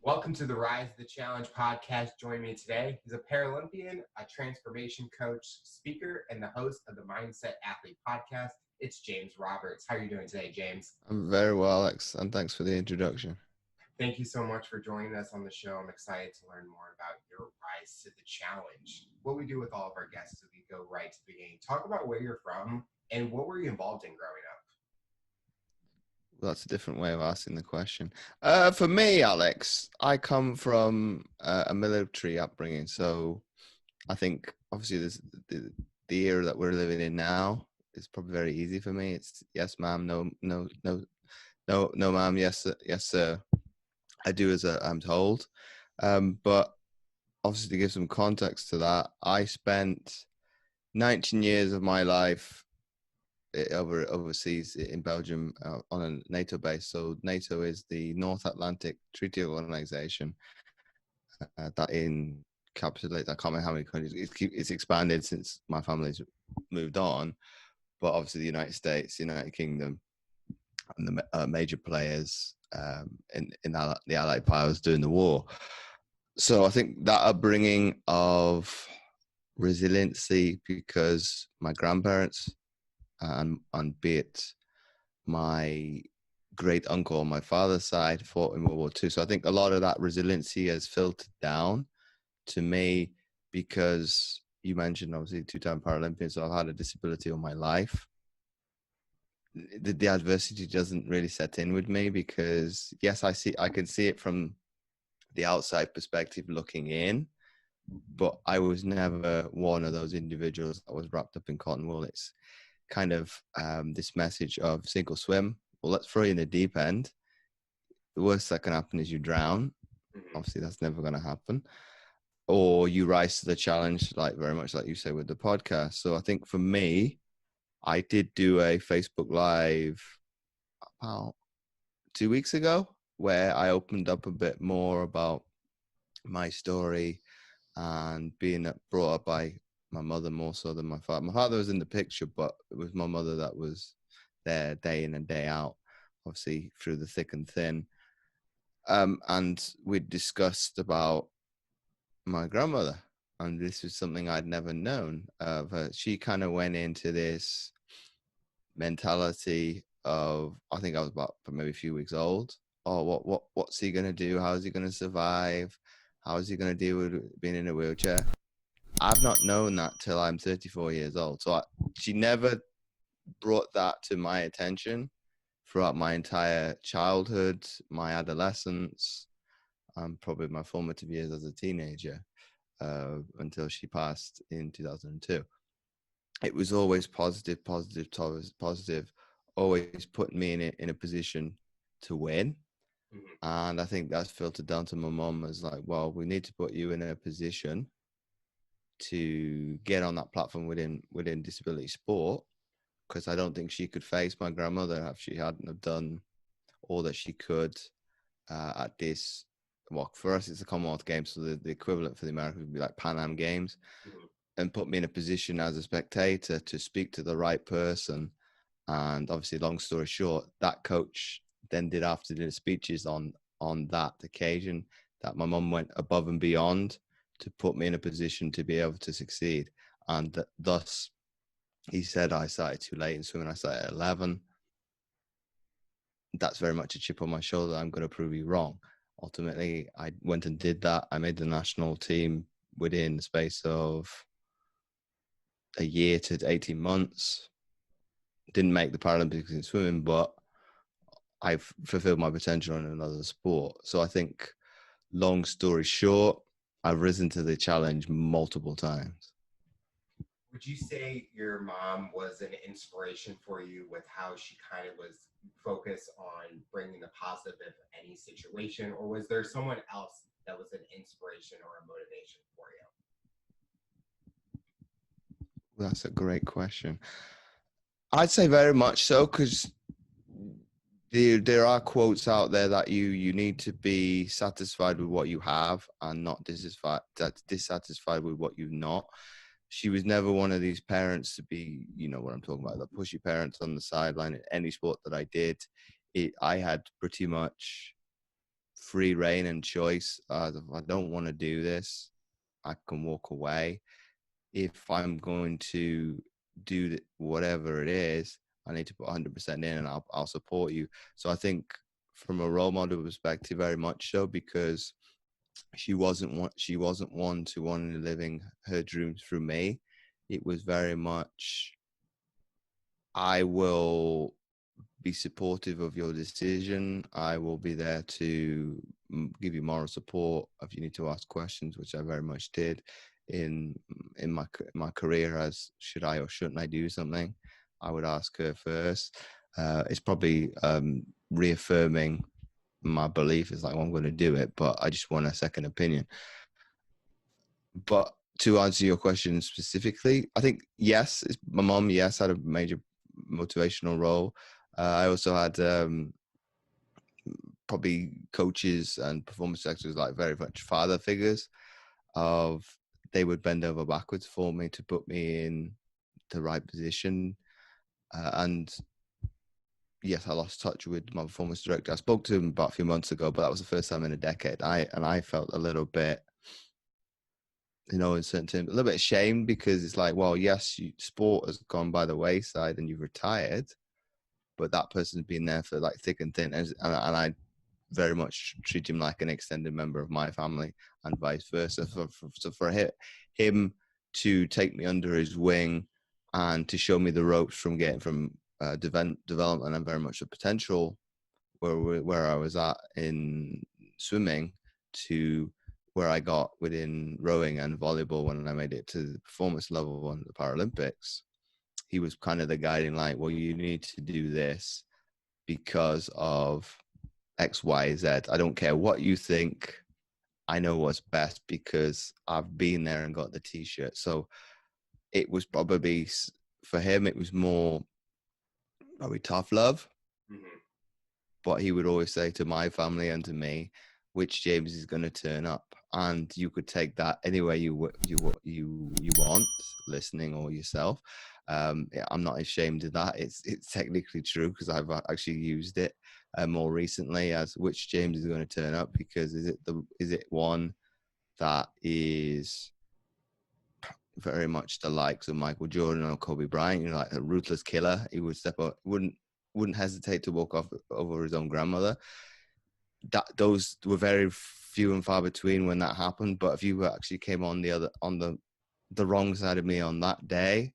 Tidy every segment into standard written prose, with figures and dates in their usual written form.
Welcome to the Rise of the Challenge podcast. Joining me today is a Paralympian, a transformation coach, speaker, and the host of the Mindset Athlete podcast. It's James Roberts. How are you doing today, James? I'm very well, Alex, and thanks for the introduction. Thank you so much for joining us on the show. I'm excited to learn more about your rise to the challenge. What we do with all of our guests is we go right to the beginning. Talk about where you're from and what were you involved in growing up? That's a different way of asking the question. For me, Alex, I come from a military upbringing, so I think obviously the era that we're living in now is probably very easy for me. It's yes, ma'am, no, ma'am, yes, yes, sir. I do as I'm told. But obviously, to give some context to that, I spent 19 years of my life overseas in Belgium on a NATO base. So NATO is the North Atlantic Treaty Organization that encapsulates, I can't remember how many countries, it's expanded since my family's moved on, but obviously the United States, United Kingdom, and the major players in the Allied powers during the war. So I think that upbringing of resiliency, because my grandparents and be it my great uncle on my father's side fought in World War II. So I think a lot of that resiliency has filtered down to me because you mentioned obviously two-time Paralympian, so I've had a disability all my life. The adversity doesn't really set in with me because yes, I can see it from the outside perspective looking in, but I was never one of those individuals that was wrapped up in cotton wool. It's kind of this message of sink or swim. Well, let's throw you in the deep end. The worst that can happen is you drown. Obviously, that's never going to happen. Or you rise to the challenge, like very much like you say with the podcast. So I think for me, I did do a Facebook Live about 2 weeks ago where I opened up a bit more about my story and being brought up by my mother more so than my father. My father was in the picture, but it was my mother that was there day in and day out, obviously through the thick and thin. And we discussed about my grandmother, and this was something I'd never known of her. She kind of went into this mentality of, I think I was about maybe a few weeks old. Oh, what's he gonna do? How is he gonna survive? How is he gonna deal with being in a wheelchair? I've not known that till I'm 34 years old. So she never brought that to my attention throughout my entire childhood, my adolescence, and probably my formative years as a teenager until she passed in 2002. It was always positive, always putting me in a position to win. And I think that's filtered down to my mom as like, well, we need to put you in a position to get on that platform within disability sport, because I don't think she could face my grandmother if she hadn't have done all that she could at this. Well, for us, it's the Commonwealth Games, so the equivalent for the Americans would be like Pan Am Games, and put me in a position as a spectator to speak to the right person. And obviously, long story short, that coach then did after-dinner speeches on that occasion that my mum went above and beyond to put me in a position to be able to succeed. And thus, he said I started too late in swimming. I started at 11. That's very much a chip on my shoulder. I'm going to prove you wrong. Ultimately, I went and did that. I made the national team within the space of a year to 18 months. Didn't make the Paralympics in swimming, but I've fulfilled my potential in another sport. So I think, long story short, I've risen to the challenge multiple times. Would you say your mom was an inspiration for you with how she kind of was focused on bringing the positive in any situation, or was there someone else that was an inspiration or a motivation for you? That's a great question. I'd say very much so, because there are quotes out there that you need to be satisfied with what you have and not dissatisfied with what you've not. She was never one of these parents to be, you know what I'm talking about, the pushy parents on the sideline in any sport that I did. I had pretty much free reign and choice. If I don't want to do this, I can walk away. If I'm going to do whatever it is, I need to put 100% in, and I'll support you. So I think from a role model perspective, very much so, because she wasn't one to want to living her dreams through me. It was very much, I will be supportive of your decision. I will be there to give you moral support if you need to ask questions, which I very much did in my career. As should I or shouldn't I do something, I would ask her first. It's probably reaffirming my belief. Is like, well, I'm going to do it, but I just want a second opinion. But to answer your question specifically, I think yes, my mom, yes, had a major motivational role. I also had probably coaches and performance sectors, like very much father figures of, they would bend over backwards for me to put me in the right position. And yes, I lost touch with my performance director. I spoke to him about a few months ago, but that was the first time in a decade. I felt a little bit, in certain terms, a little bit ashamed, because it's like, well, yes, sport has gone by the wayside and you've retired, but that person's been there for like thick and thin, and I very much treat him like an extended member of my family, and vice versa. So for him to take me under his wing and to show me the ropes from getting from development and very much the potential where I was at in swimming to where I got within rowing and volleyball when I made it to the performance level on the Paralympics. He was kind of the guiding light. Well, you need to do this because of X, Y, Z. I don't care what you think. I know what's best because I've been there and got the T-shirt. So it was probably, for him, it was more probably tough love. Mm-hmm. But he would always say to my family and to me, which James is going to turn up, and you could take that anywhere you want, listening or yourself. I'm not ashamed of that. It's technically true, because I've actually used it more recently as which James is going to turn up, because is it one that is very much the likes of Michael Jordan or Kobe Bryant, like a ruthless killer. He would step up, wouldn't hesitate to walk off over his own grandmother. Those were very few and far between when that happened. But if you actually came on the wrong side of me on that day,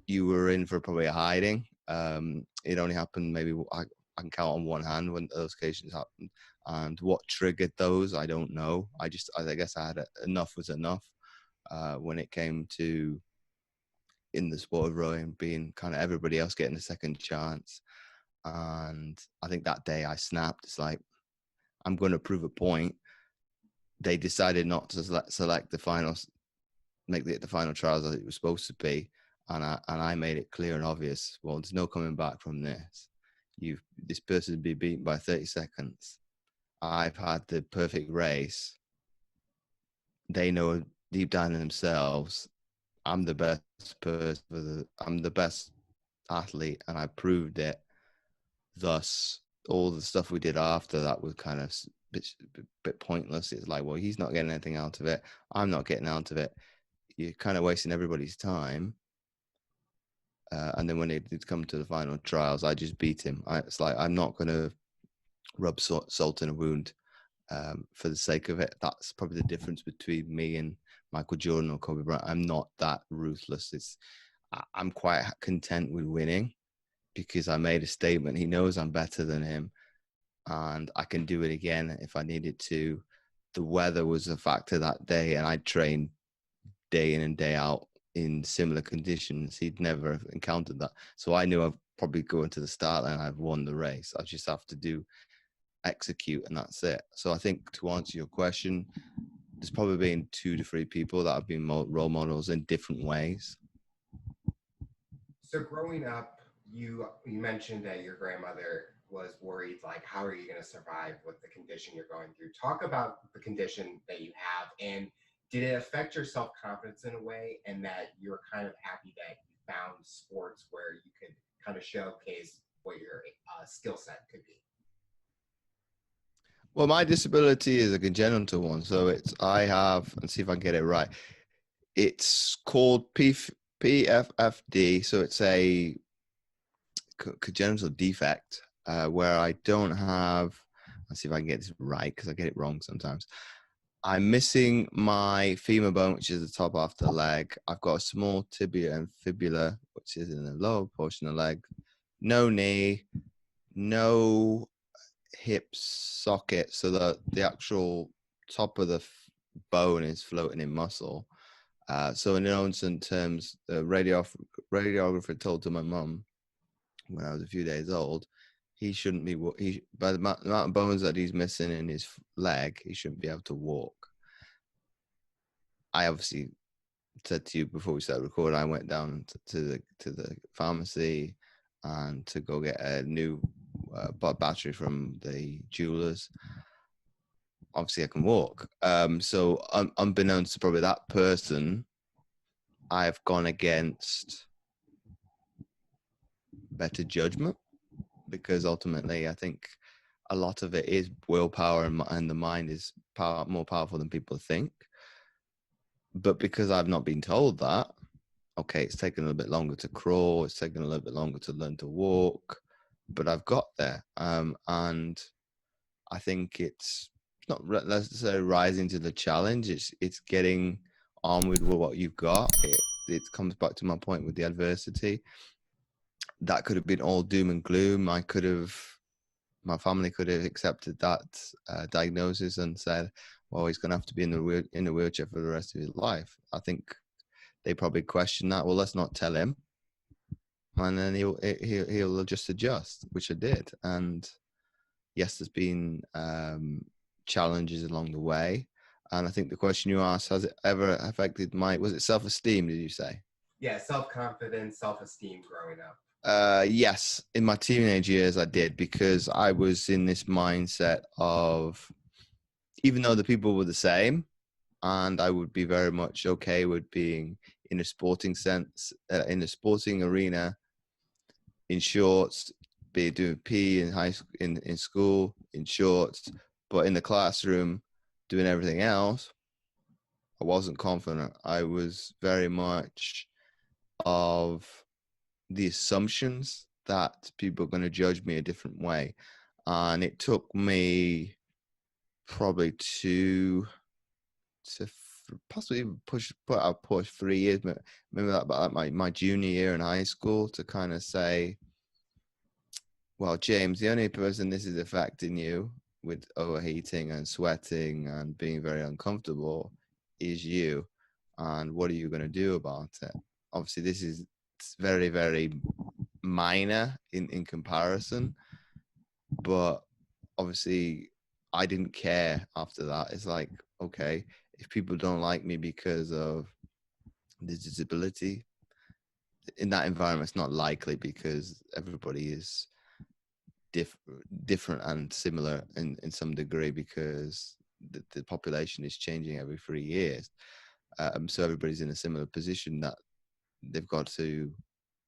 you were in for probably a hiding. It only happened maybe, I can count on one hand when those occasions happened, and what triggered those, I don't know. I guess I had enough was enough when it came to, in the sport of rowing, being kind of everybody else getting a second chance. And I think that day I snapped. It's like, I'm going to prove a point. They decided not to select the finals, make the final trials as it was supposed to be, and I made it clear and obvious. Well, there's no coming back from this. This person will be beaten by 30 seconds. I've had the perfect race. They know deep down in themselves, I'm the best person. I'm the best athlete, and I proved it. Thus, all the stuff we did after that was kind of bit pointless. It's like, well, he's not getting anything out of it. I'm not getting out of it. You're kind of wasting everybody's time. And then when it did come to the final trials, I just beat him. It's like, I'm not going to rub salt in a wound for the sake of it. That's probably the difference between me and Michael Jordan or Kobe Bryant. I'm not that ruthless. I'm quite content with winning because I made a statement. He knows I'm better than him, and I can do it again if I needed to. The weather was a factor that day, and I trained day in and day out in similar conditions. He'd never encountered that. So I knew I'd probably go into the start line, I've won the race. I just have to execute, and that's it. So I think, to answer your question, there's probably been 2 to 3 people that have been role models in different ways. So growing up, you mentioned that your grandmother was worried, like, how are you going to survive with the condition you're going through? Talk about the condition that you have, and did it affect your self-confidence in a way, and that you're kind of happy that you found sports where you could kind of showcase what your skill set could be? Well, my disability is a congenital one, so I have, and see if I can get it right. It's called PFFD, so it's a congenital defect where I don't have. Let's see if I can get this right because I get it wrong sometimes. I'm missing my femur bone, which is the top half of the leg. I've got a small tibia and fibula, which is in the lower portion of the leg. No knee, no hip socket, so the actual top of the bone is floating in muscle. So in instant terms, the radiographer told to my mum when I was a few days old, he shouldn't be by the amount of bones that he's missing in his leg, he shouldn't be able to walk. I obviously said to you before we started recording, I went down to the pharmacy and to go get a new battery from the jewelers. Obviously, I can walk. So unbeknownst to probably that person, I've gone against better judgment, because ultimately I think a lot of it is willpower, and the mind is more powerful than people think. But because I've not been told that, okay, it's taken a little bit longer to crawl, it's taken a little bit longer to learn to walk, but I've got there. And I think it's not necessarily rising to the challenge. It's getting on with what you've got. It comes back to my point with the adversity. That could have been all doom and gloom. My family could have accepted that diagnosis and said, well, he's going to have to be in a wheelchair for the rest of his life. I think they probably question that. Well, let's not tell him, and then he'll just adjust, which I did. And yes, there's been challenges along the way. And I think the question you asked, has it ever affected was it self-esteem, did you say? Yeah, self-confidence, self-esteem growing up. Yes, in my teenage years I did, because I was in this mindset of, even though the people were the same, and I would be very much okay with being in a sporting sense, in a sporting arena, in shorts, be doing PE in high school, in school, in shorts, but in the classroom, doing everything else, I wasn't confident. I was very much of the assumptions that people are going to judge me a different way. And it took me probably to possibly push 3 years, maybe about my junior year in high school, to kind of say, well, James, the only person this is affecting you with overheating and sweating and being very uncomfortable is you. And what are you going to do about it? Obviously, this is very, very minor in comparison, but obviously I didn't care after that. It's like, okay, if people don't like me because of the disability in that environment, it's not likely, because everybody is different and similar in some degree, because the population is changing every 3 years. So everybody's in a similar position, that they've got to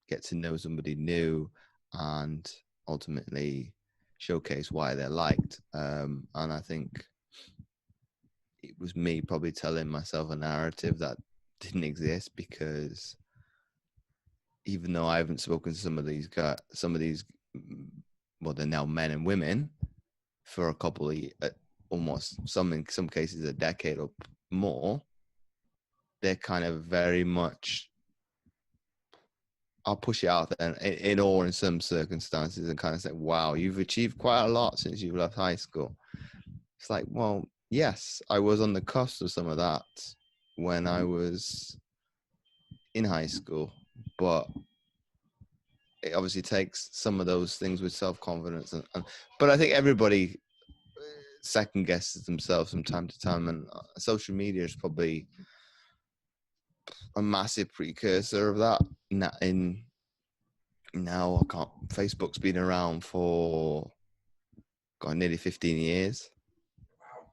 get to know somebody new and ultimately showcase why they're liked. And I think it was me probably telling myself a narrative that didn't exist, because even though I haven't spoken to some of these, well, they're now men and women, for a couple of almost in some cases a decade or more, they're kind of very much, I'll push it out there in awe in some circumstances, and kind of say, wow, you've achieved quite a lot since you left high school. It's like, well, yes, I was on the cusp of some of that when I was in high school, but it obviously takes some of those things with self-confidence. But I think everybody second guesses themselves from time to time, and social media is probably a massive precursor of that. Facebook's been around for nearly 15 years. Wow,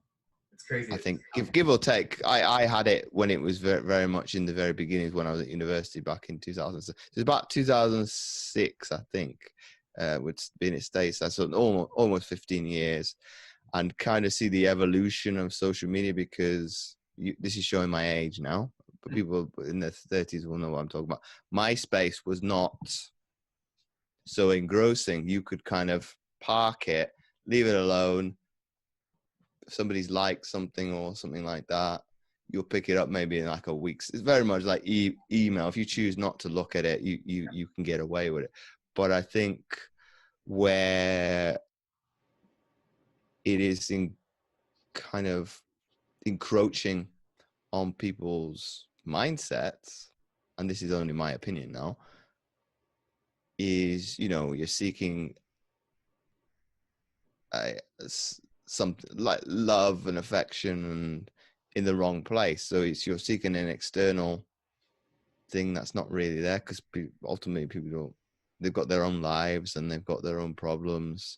it's crazy. I think give or take. I had it when it was very, very much in the very beginnings, when I was at university back in 2006. It was about 2006, I think, with being at States. That's almost 15 years. and kind of see the evolution of social media, because this is showing my age now, but people in their 30s will know what I'm talking about. MySpace was not so engrossing. You could kind of park it, leave it alone. If somebody's liked something or something like that, you'll pick it up maybe in like a week. It's very much like email. If you choose not to look at it, you can get away with it. But I think where it is in kind of encroaching on people's mindsets, and this is only my opinion now, is, you know, you're seeking something like love and affection and in the wrong place. So you're seeking an external thing that's not really there, because ultimately people don't, they've got their own lives and they've got their own problems.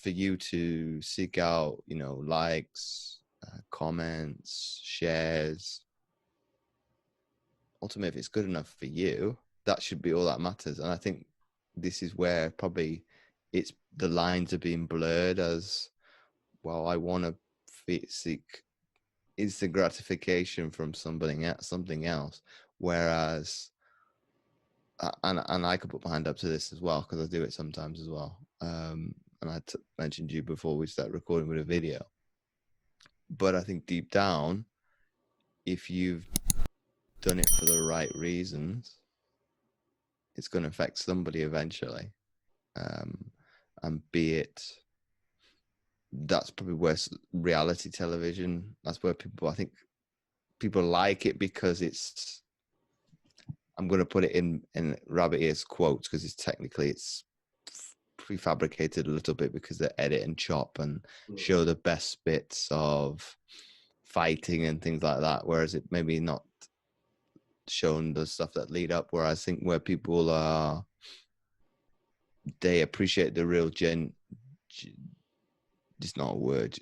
For you to seek out, you know, likes, comments, shares, ultimately, if it's good enough for you, that should be all that matters. And I think this is where probably the lines are being blurred as well. I want to seek instant gratification from something else, whereas and I could put my hand up to this as well, because I do it sometimes as well. And I mentioned to you before we start recording with a video, but I think deep down, if you've done it for the right reasons, it's going to affect somebody eventually. And be it, that's probably where reality television, that's where people, I think people like it because it's, I'm going to put it in rabbit ears quotes, because it's prefabricated a little bit, because they edit and chop and show the best bits of fighting and things like that, whereas it maybe not shown the stuff that lead up. Where I think where people are, they appreciate the real it's not a word,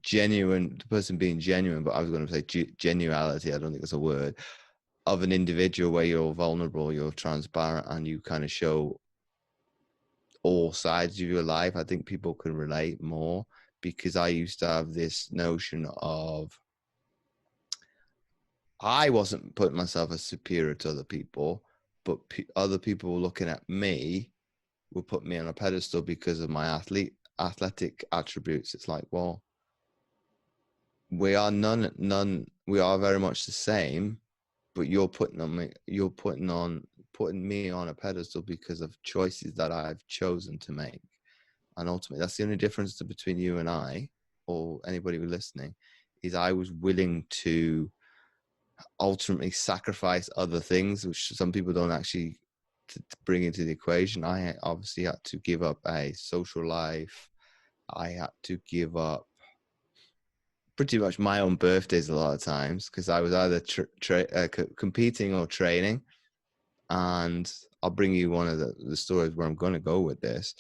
genuine, the person being genuine, but I was going to say genuality, I don't think it's a word, of an individual, where you're vulnerable, you're transparent, and you kind of show all sides of your life. I think people can relate more, because I used to have this notion of, I wasn't putting myself as superior to other people, but other people were looking at me, would put me on a pedestal because of my athletic attributes. It's like, well, we are we are very much the same, but you're putting me on a pedestal because of choices that I've chosen to make. And ultimately, that's the only difference between you and I, or anybody who's listening, is I was willing to ultimately sacrifice other things, which some people don't actually to bring into the equation. I obviously had to give up a social life. I had to give up pretty much my own birthdays a lot of times, because I was either competing or training. And I'll bring you one of the stories where I'm going to go with this.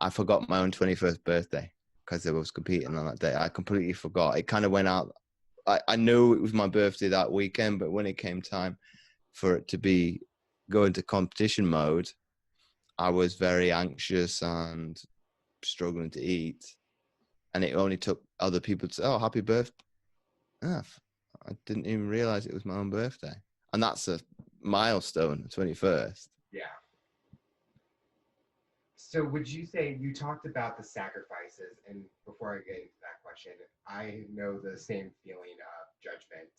I forgot my own 21st birthday because I was competing on that day. I completely forgot. It kind of went out. I knew it was my birthday that weekend, but when it came time for it to go into competition mode, I was very anxious and struggling to eat. And it only took other people to say, "Oh, happy birthday." I didn't even realize it was my own birthday. And that's a milestone, 21st. Yeah. So would you say, you talked about the sacrifices, and before I get into that question, I know the same feeling of judgment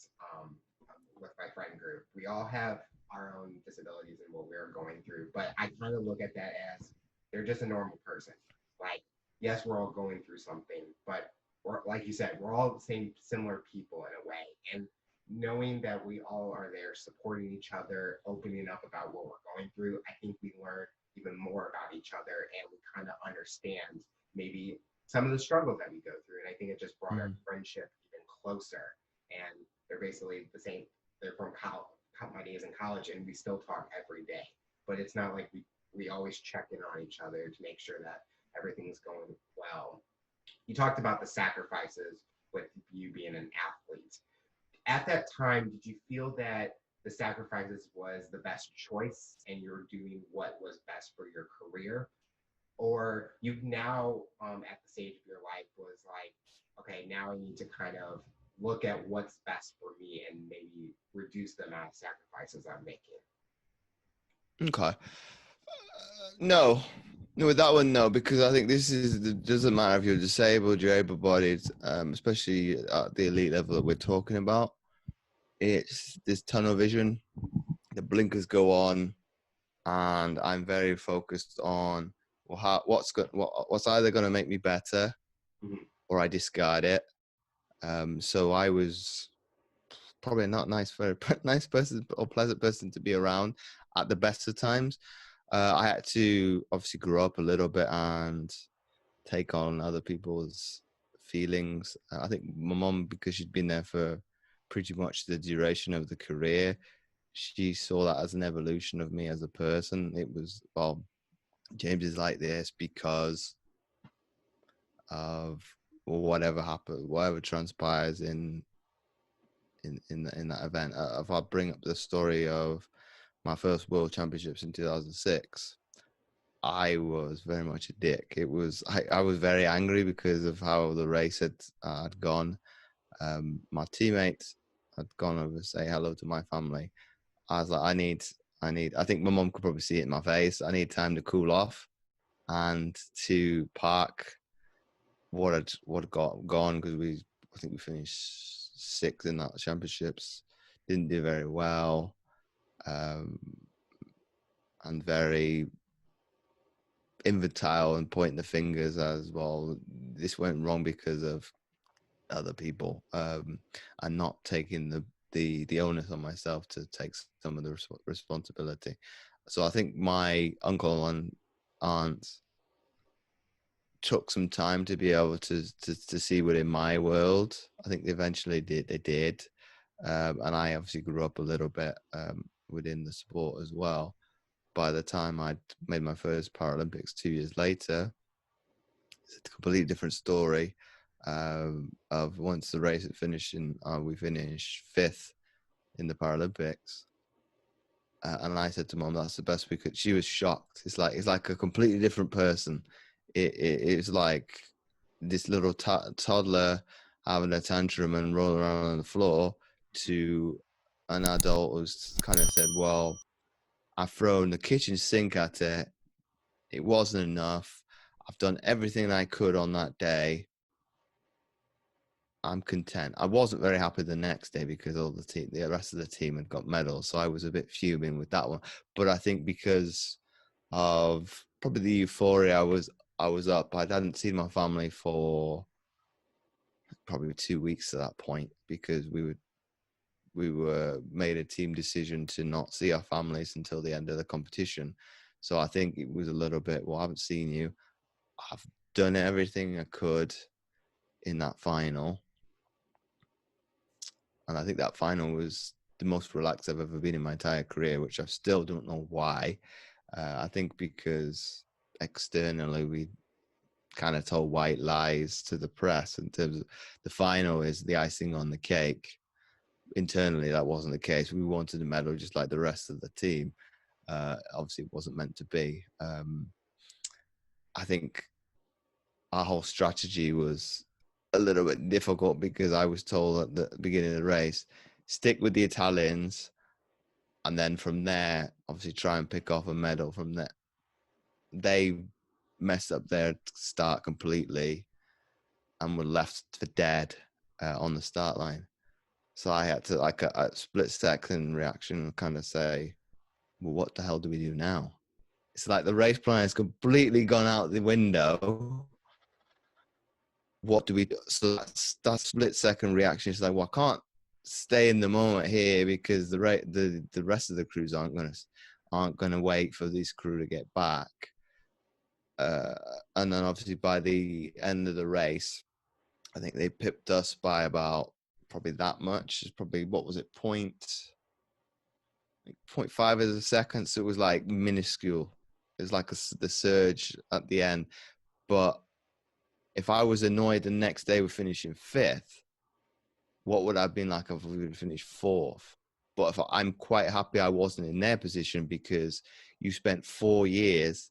with my friend group. We all have our own disabilities and what we're going through, but I kind of look at that as they're just a normal person. Like, yes, we're all going through something, but we're, like you said, we're all the same, similar people in a way. And knowing that we all are there supporting each other, opening up about what we're going through, I think we learn even more about each other, and we kind of understand maybe some of the struggles that we go through. And I think it just brought our friendship even closer. And they're basically the same. They're from my days in college, and we still talk every day. But it's not like we always check in on each other to make sure that everything's going well. You talked about the sacrifices with you being an athlete. At that time, did you feel that the sacrifices was the best choice and you're doing what was best for your career? or you've now at the stage of your life was like, okay, now I need to kind of look at what's best for me and maybe reduce the amount of sacrifices I'm making? Okay. No, no, with that one, no, because I think this is it doesn't matter if you're disabled, you're able-bodied, especially at the elite level that we're talking about. It's this tunnel vision. The blinkers go on, and I'm very focused on what's either going to make me better, Mhm. or I discard it. So I was probably not nice for a nice person or pleasant person to be around at the best of times. I had to obviously grow up a little bit and take on other people's feelings. I think my mom, because she'd been there for pretty much the duration of the career, she saw that as an evolution of me as a person. It was, well, James is like this because of whatever happens, whatever transpires in that event. If I bring up the story of my first World Championships in 2006, I was very much a dick. I was very angry because of how the race had gone. My teammates had gone over to say hello to my family. I was like, I think my mom could probably see it in my face. I need time to cool off and to park what had gone, because I think we finished sixth in that championships. Didn't do very well, um, and very infantile and pointing the fingers as well. This went wrong because of other people, and not taking the onus on myself to take some of the responsibility. So I think my uncle and aunt took some time to be able to see within my world. I think they eventually did. They did, and I obviously grew up a little bit within the sport as well. By the time I'd made my first Paralympics 2 years later, it's a completely different story. Of once the race had finished, we finished fifth in the Paralympics, and I said to Mom, "That's the best we could." She was shocked. It's like a completely different person. It's like this little toddler having a tantrum and rolling around on the floor to an adult who's kind of said, "Well, I've thrown the kitchen sink at it. It wasn't enough. I've done everything I could on that day. I'm content." I wasn't very happy the next day because all the rest of the team had got medals, so I was a bit fuming with that one. But I think because of probably the euphoria, I was up. I hadn't seen my family for probably 2 weeks at that point, because we were made a team decision to not see our families until the end of the competition. So I think it was a little bit, well, I haven't seen you. I've done everything I could in that final. And I think that final was the most relaxed I've ever been in my entire career, which I still don't know why. I think because externally we kind of told white lies to the press in terms of the final is the icing on the cake. Internally, that wasn't the case. We wanted a medal just like the rest of the team. Obviously, it wasn't meant to be. I think our whole strategy was a little bit difficult because I was told at the beginning of the race, stick with the Italians, and then from there, obviously try and pick off a medal from there. They messed up their start completely and were left for dead on the start line. So I had to, like a split second reaction, kind of say, well, what the hell do we do now? It's like the race plan has completely gone out the window. What do we do? So that split second reaction is like, well, I can't stay in the moment here because the rest of the crews aren't gonna wait for this crew to get back. And then obviously by the end of the race, I think they pipped us by about probably that much. It's probably, what was it, 0.5 of a second. So it was like minuscule. It was like the surge at the end. But if I was annoyed the next day with finishing fifth, what would I have been like if we would finished fourth? But if I'm quite happy I wasn't in their position, because you spent 4 years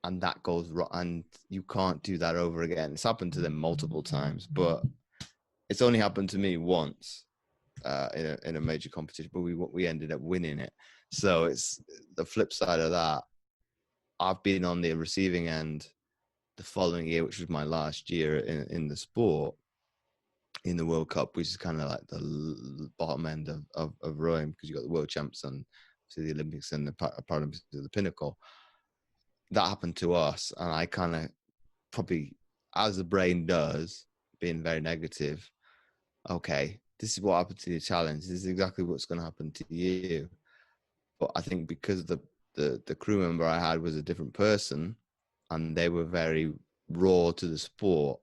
and that goes wrong, and you can't do that over again. It's happened to them multiple times, but it's only happened to me once in a major competition, but we ended up winning it. So it's the flip side of that. I've been on the receiving end the following year, which was my last year in the sport, in the World Cup, which is kind of like the bottom end of rowing, because you got the world champs and the Olympics and the Paralympics are the pinnacle. That happened to us, and I kind of probably, as the brain does, being very negative, okay, this is what happened to your challenge. This is exactly what's going to happen to you. But I think because the crew member I had was a different person, and they were very raw to the sport,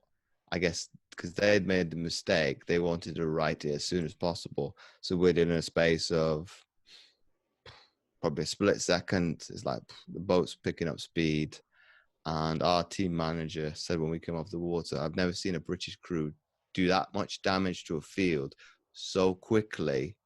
I guess because they had made the mistake, they wanted to right it as soon as possible. So within a space of probably a split second, it's like the boat's picking up speed. And our team manager said when we came off the water, I've never seen a British crew do that much damage to a field so quickly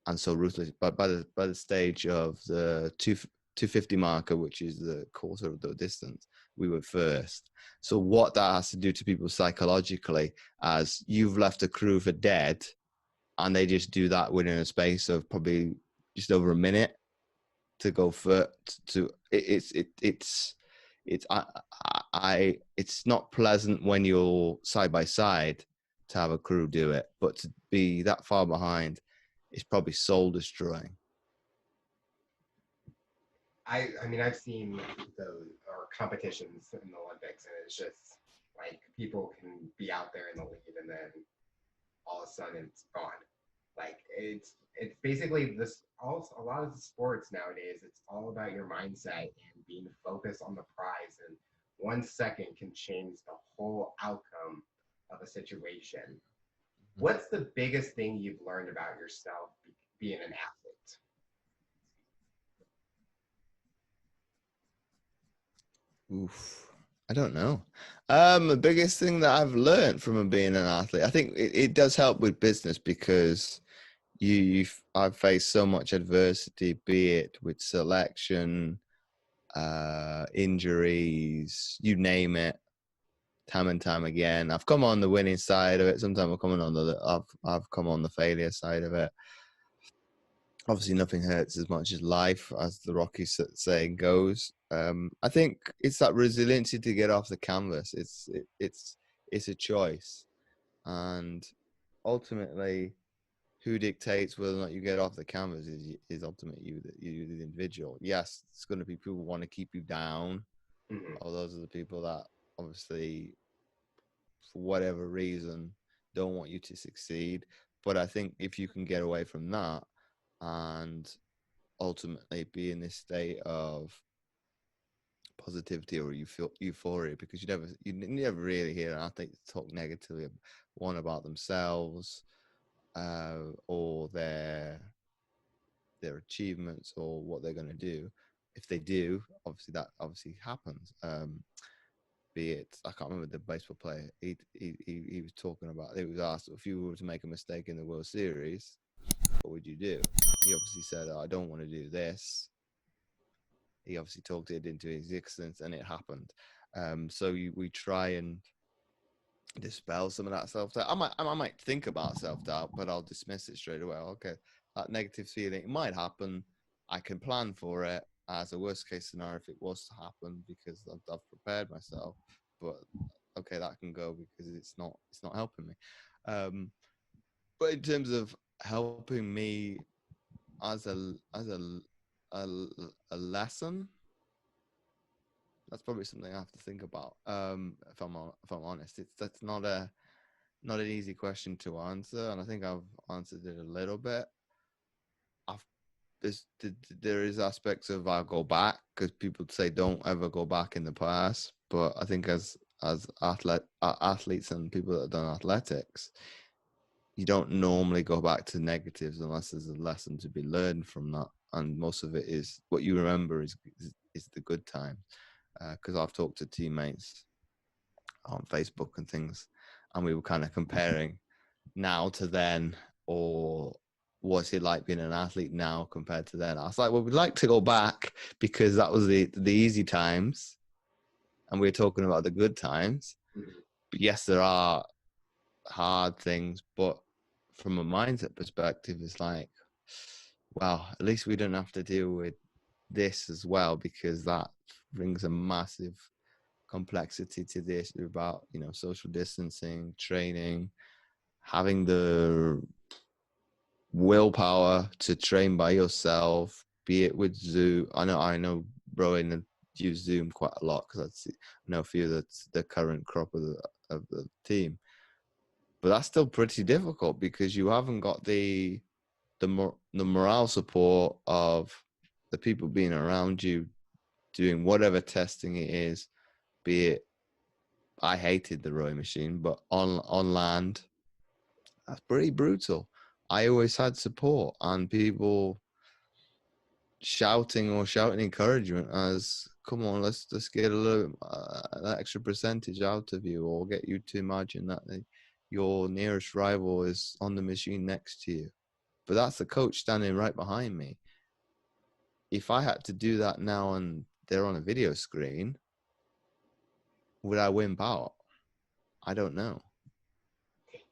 and so ruthless. But by the stage of the 250 marker, which is the quarter of the distance, we were first. So what that has to do to people psychologically, as you've left a crew for dead, and they just do that within a space of probably just over a minute to go for it's not pleasant when you're side by side to have a crew do it, but to be that far behind is probably soul destroying. I mean, I've seen those or competitions in the Olympics, and it's just like people can be out there in the lead, and then all of a sudden it's gone. Like it's basically this. A lot of the sports nowadays, it's all about your mindset and being focused on the prize. And 1 second can change the whole outcome of a situation. What's the biggest thing you've learned about yourself being an athlete? Oof. I don't know. The biggest thing that I've learned from being an athlete, I think it does help with business, because I've faced so much adversity, be it with selection, injuries, you name it, time and time again. I've come on the winning side of it. Sometimes I've come on the failure side of it. Obviously, nothing hurts as much as life, as the Rocky saying goes. I think it's that resiliency to get off the canvas. It's a choice, and ultimately, who dictates whether or not you get off the canvas is ultimately you, the individual. Yes, it's going to be people who want to keep you down, or those are the people that obviously, for whatever reason, don't want you to succeed. But I think if you can get away from that and ultimately be in this state of positivity, or you feel euphoria, because you never really hear an athlete talk negatively, one, about themselves or their achievements or what they're going to do. If they do, obviously that happens. Be it, I can't remember the baseball player. He was talking about. He was asked, if you were to make a mistake in the World Series, what would you do? He obviously said, I don't want to do this. He obviously talked it into existence, and it happened. So we try and dispel some of that self-doubt. I might think about self-doubt, but I'll dismiss it straight away. Okay, that negative feeling, it might happen. I can plan for it as a worst case scenario if it was to happen, because I've prepared myself. But okay, that can go, because it's not helping me. But in terms of helping me as a lesson, that's probably something I have to think about. If I'm honest, that's not an easy question to answer, and I think I've answered it a little bit. There is aspects of I'll go back, because people say don't ever go back in the past, but I think as athletes and people that have done athletics, you don't normally go back to negatives unless there's a lesson to be learned from that, and most of it is what you remember is the good time. Because I've talked to teammates on Facebook and things, and we were kind of comparing now to then, or what's it like being an athlete now compared to then. I was like, well, we'd like to go back, because that was the easy times, and we're talking about the good times. Mhm. But yes, there are hard things, but from a mindset perspective, it's like, well, at least we don't have to deal with this as well, because that brings a massive complexity to this about, you know, social distancing, training, having the willpower to train by yourself, be it with Zoom. I know Rowan use Zoom quite a lot because I know a few that's the current crop of the team. But that's still pretty difficult because you haven't got the morale support of the people being around you doing whatever testing it is, be it, I hated the rowing machine, but on land, that's pretty brutal. I always had support and people shouting encouragement as, come on, let's get a little an extra percentage out of you, or get you to imagine that your nearest rival is on the machine next to you. But that's the coach standing right behind me. If I had to do that now and they're on a video screen, would I wimp out? I don't know.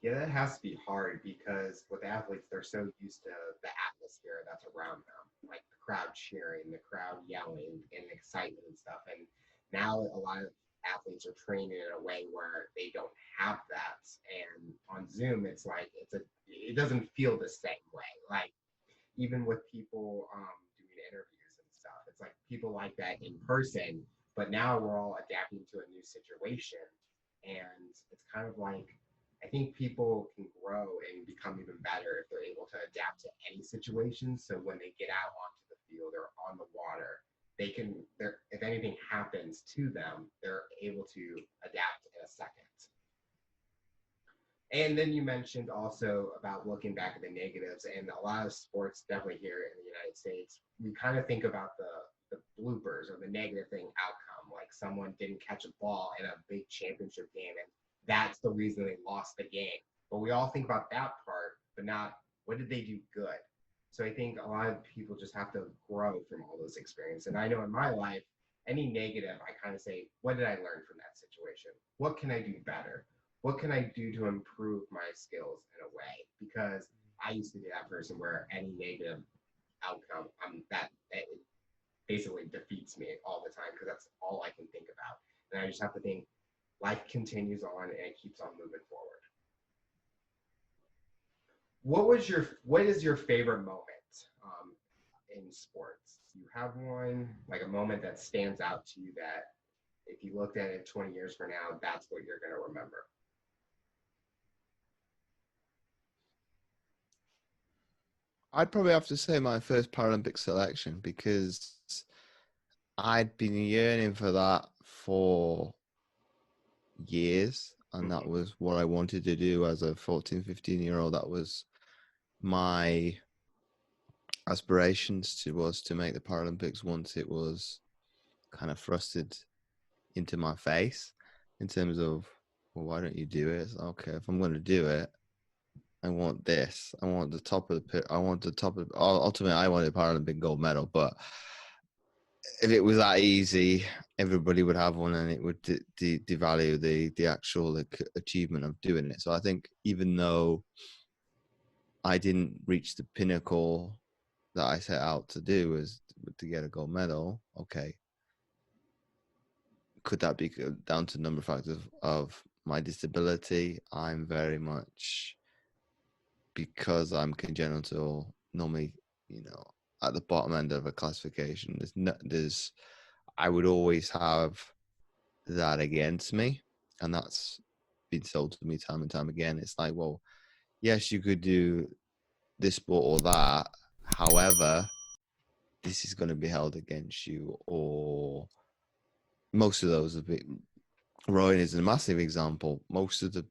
Yeah, that has to be hard because with athletes, they're so used to the atmosphere that's around them, like the crowd cheering, the crowd yelling, and excitement and stuff. And now a lot of athletes are training in a way where they don't have that. And on Zoom, it doesn't feel the same way. Like even with people doing interviews and stuff, it's like people like that in person, but now we're all adapting to a new situation, and it's kind of like I think people can grow and become even better if they're able to adapt to any situation. So when they get out onto the field or on the water, if anything happens to them, they're able to adapt in a second. And then you mentioned also about looking back at the negatives, and a lot of sports, definitely here in the United States, we kind of think about the bloopers or the negative thing outcome, like someone didn't catch a ball in a big championship game, and that's the reason they lost the game. But we all think about that part, but not what did they do good. So I think a lot of people just have to grow from all those experiences. And I know in my life, any negative, I kind of say, what did I learn from that situation? What can I do better? What can I do to improve my skills in a way? Because I used to be that person where any negative outcome, it basically defeats me all the time because that's all I can think about. And I just have to think life continues on and it keeps on moving forward. What is your favorite moment in sports? Do you have one, like a moment that stands out to you that if you looked at it 20 years from now, that's what you're going to remember? I'd probably have to say my first Paralympic selection, because I'd been yearning for that for years, and that was what I wanted to do as a 14, 15-year-old. That was my aspirations to make the Paralympics once it was kind of thrusted into my face in terms of, well, why don't you do it? It's okay, if I'm going to do it, I want this. I want the top of the. I want the top of. Ultimately, I wanted a Paralympic gold medal, but if it was that easy, everybody would have one, and it would devalue the actual achievement of doing it. So I think even though I didn't reach the pinnacle that I set out to do, was to get a gold medal, okay, could that be down to a number of factors of my disability? I'm very much, because I'm congenital, normally, you know, at the bottom end of a classification. I would always have that against me, and that's been told to me time and time again. It's like, well, yes, you could do this sport or that, however, this is going to be held against you. Or most of those have been, rowing is a massive example. Most of the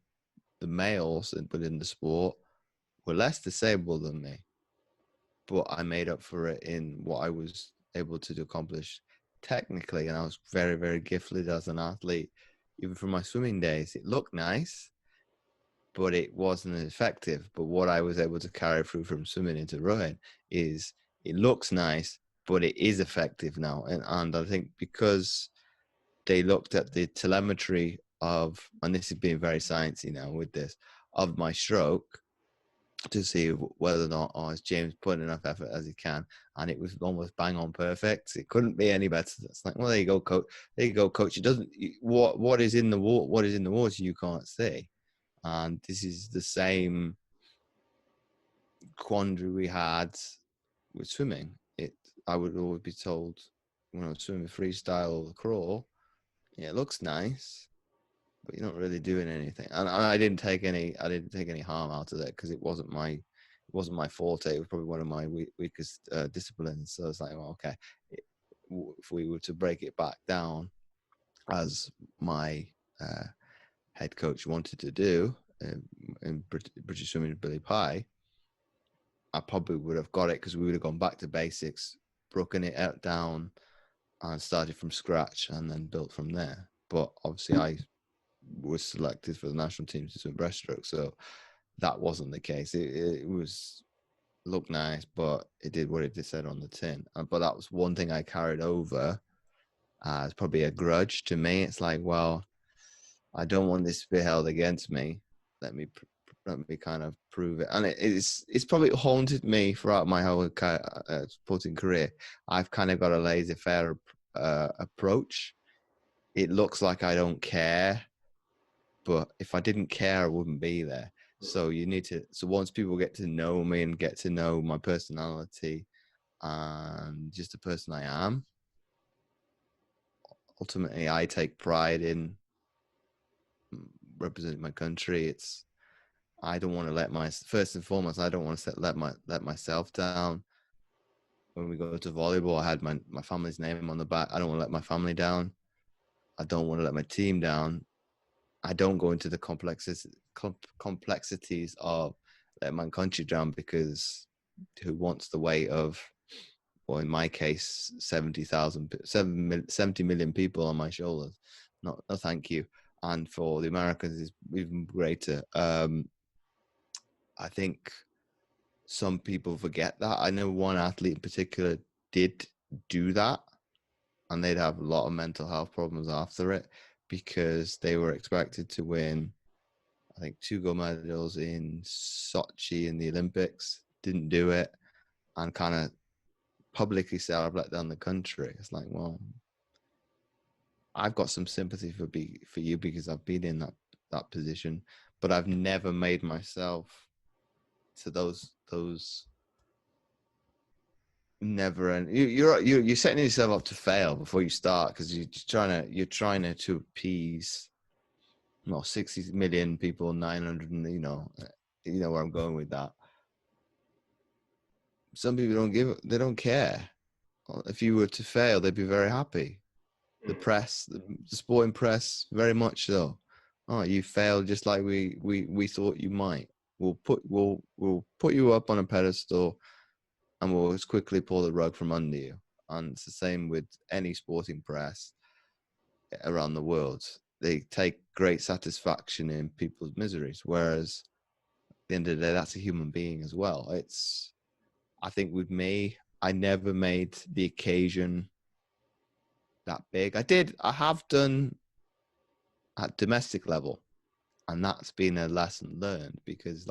males within the sport were less disabled than me, but I made up for it in what I was able to accomplish technically, and I was very, very gifted as an athlete. Even from my swimming days, it looked nice, but it wasn't effective. But what I was able to carry through from swimming into rowing is, it looks nice, but it is effective now. And I think because they looked at the telemetry of, and this is being very sciencey now with this, of my stroke to see whether or not, is James putting enough effort as he can, and it was almost bang on perfect. It couldn't be any better. It's like, well, there you go, coach. There you go, coach. It doesn't. What is in the water? What is in the water? You can't see, and this is the same quandary we had with swimming. I would always be told when I was swimming freestyle or crawl, yeah, it looks nice, but you're not really doing anything. And I didn't take any harm out of it because it wasn't my forte. It was probably one of my weakest disciplines. So it's like, well, okay, if we were to break it back down, as my head coach wanted to do in British Swimming with Billy Pye, I probably would have got it because we would have gone back to basics, broken it out down, and started from scratch and then built from there. But obviously, I was selected for the national team to swim breaststroke, so that wasn't the case. It was looked nice, but it did what it said on the tin. But that was one thing I carried over as probably a grudge to me. It's like, well, I don't want this to be held against me. Let me kind of prove it. And it's probably haunted me throughout my whole sporting career. I've kind of got a laissez-faire approach. It looks like I don't care, but if I didn't care, I wouldn't be there. So so once people get to know me and get to know my personality and just the person I am, ultimately I take pride in representing my country. I don't want to first and foremost, I don't want to let myself down. When we go to volleyball, I had my family's name on the back. I don't want to let my family down. I don't want to let my team down. I don't go into the complexities of letting my country down, because who wants the weight of, or in my case, 70 million people on my shoulders? No, thank you. And for the Americans, it's even greater. I think some people forget that. I know one athlete in particular did do that, and they'd have a lot of mental health problems after it because they were expected to win, I think, 2 gold medals in Sochi in the Olympics, didn't do it, and kind of publicly said, I've let down the country. It's like, well, I've got some sympathy for you because I've been in that position, but I've never made myself to those never. And you're setting yourself up to fail before you start, because you're trying to appease 60 million people, 900, and you know where I'm going with that. Some people they don't care. If you were to fail, they'd be very happy. The press, the sporting press, very much so. Oh, you failed just like we thought you might. We'll put you up on a pedestal, and we'll as quickly pull the rug from under you. And it's the same with any sporting press around the world. They take great satisfaction in people's miseries, whereas at the end of the day, that's a human being as well. I think with me, I never made the occasion that big. I have done at domestic level, and that's been a lesson learned, because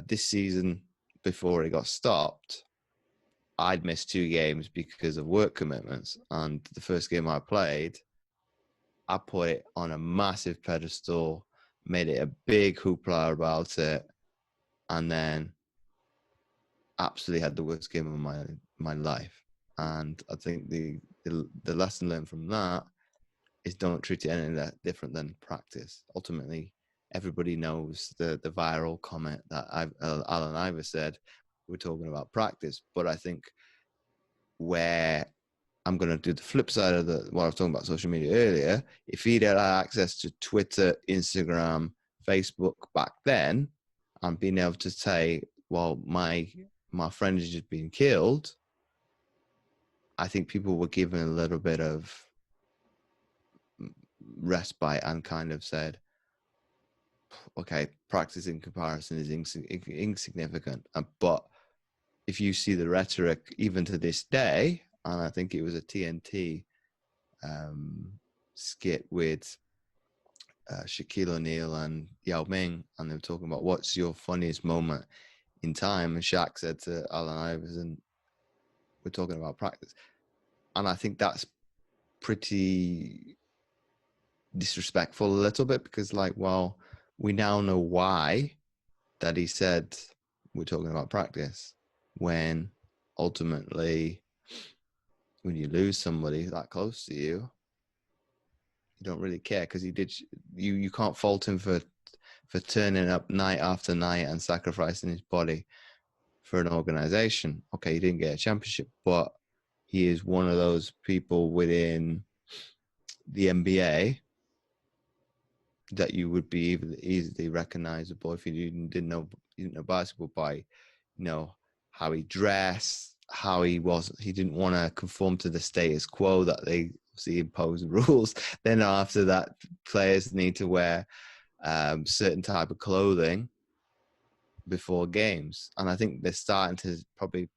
this season, before it got stopped, I'd missed 2 games because of work commitments, and the first game I played, I put it on a massive pedestal, made it a big hoopla about it, and then absolutely had the worst game of my life. And I think the lesson learned from that is don't treat it any that different than practice. Ultimately, everybody knows the viral comment that Alan Iver said, we're talking about practice. But I think where I'm going to do the flip side of what I was talking about social media earlier, if he'd had access to Twitter, Instagram, Facebook back then, and being able to say, well, my friend has just been killed, I think people were given a little bit of respite and kind of said, okay, practice in comparison is insignificant. But if you see the rhetoric even to this day, and I think it was a TNT skit with Shaquille O'Neal and Yao Ming, and they were talking about what's your funniest moment in time, and Shaq said to Allen Iverson, we're talking about practice. And I think that's pretty disrespectful a little bit, because like, well, we now know why that he said we're talking about practice, when ultimately when you lose somebody that close to you, you don't really care, because you can't fault him for turning up night after night and sacrificing his body for an organization. Okay, he didn't get a championship, but he is one of those people within the NBA that you would be easily recognizable if you didn't know basketball by, how he dressed, how he was. He didn't want to conform to the status quo that they obviously impose rules. Then after that, players need to wear certain type of clothing before games, and I think they're starting to probably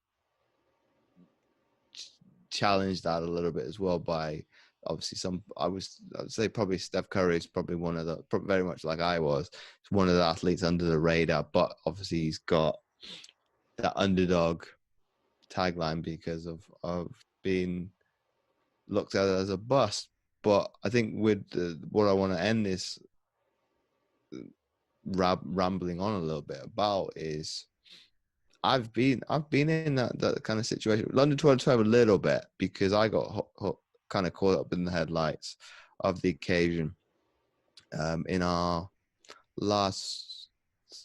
challenge that a little bit as well by obviously I would say probably Steph Curry is probably one of the, very much like I was, one of the athletes under the radar, but obviously he's got that underdog tagline because of being looked at as a bust. But I think with what I want to end this rambling on a little bit about is I've been in that kind of situation. London 2012 a little bit, because I got kind of caught up in the headlights of the occasion in our last,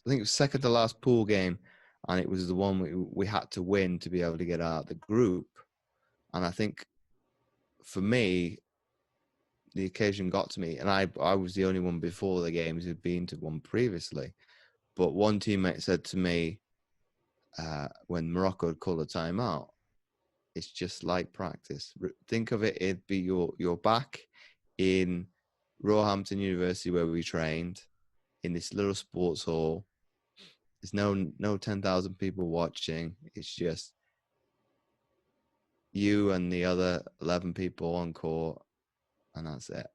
I think it was second to last pool game, and it was the one we had to win to be able to get out of the group. And I think for me, the occasion got to me, and I was the only one before the games who'd been to one previously. But one teammate said to me, when Morocco had called a timeout, it's just like practice. Think of it, it'd be you're back in Roehampton University where we trained, in this little sports hall. There's no 10,000 people watching. It's just you and the other 11 people on court, and that's it.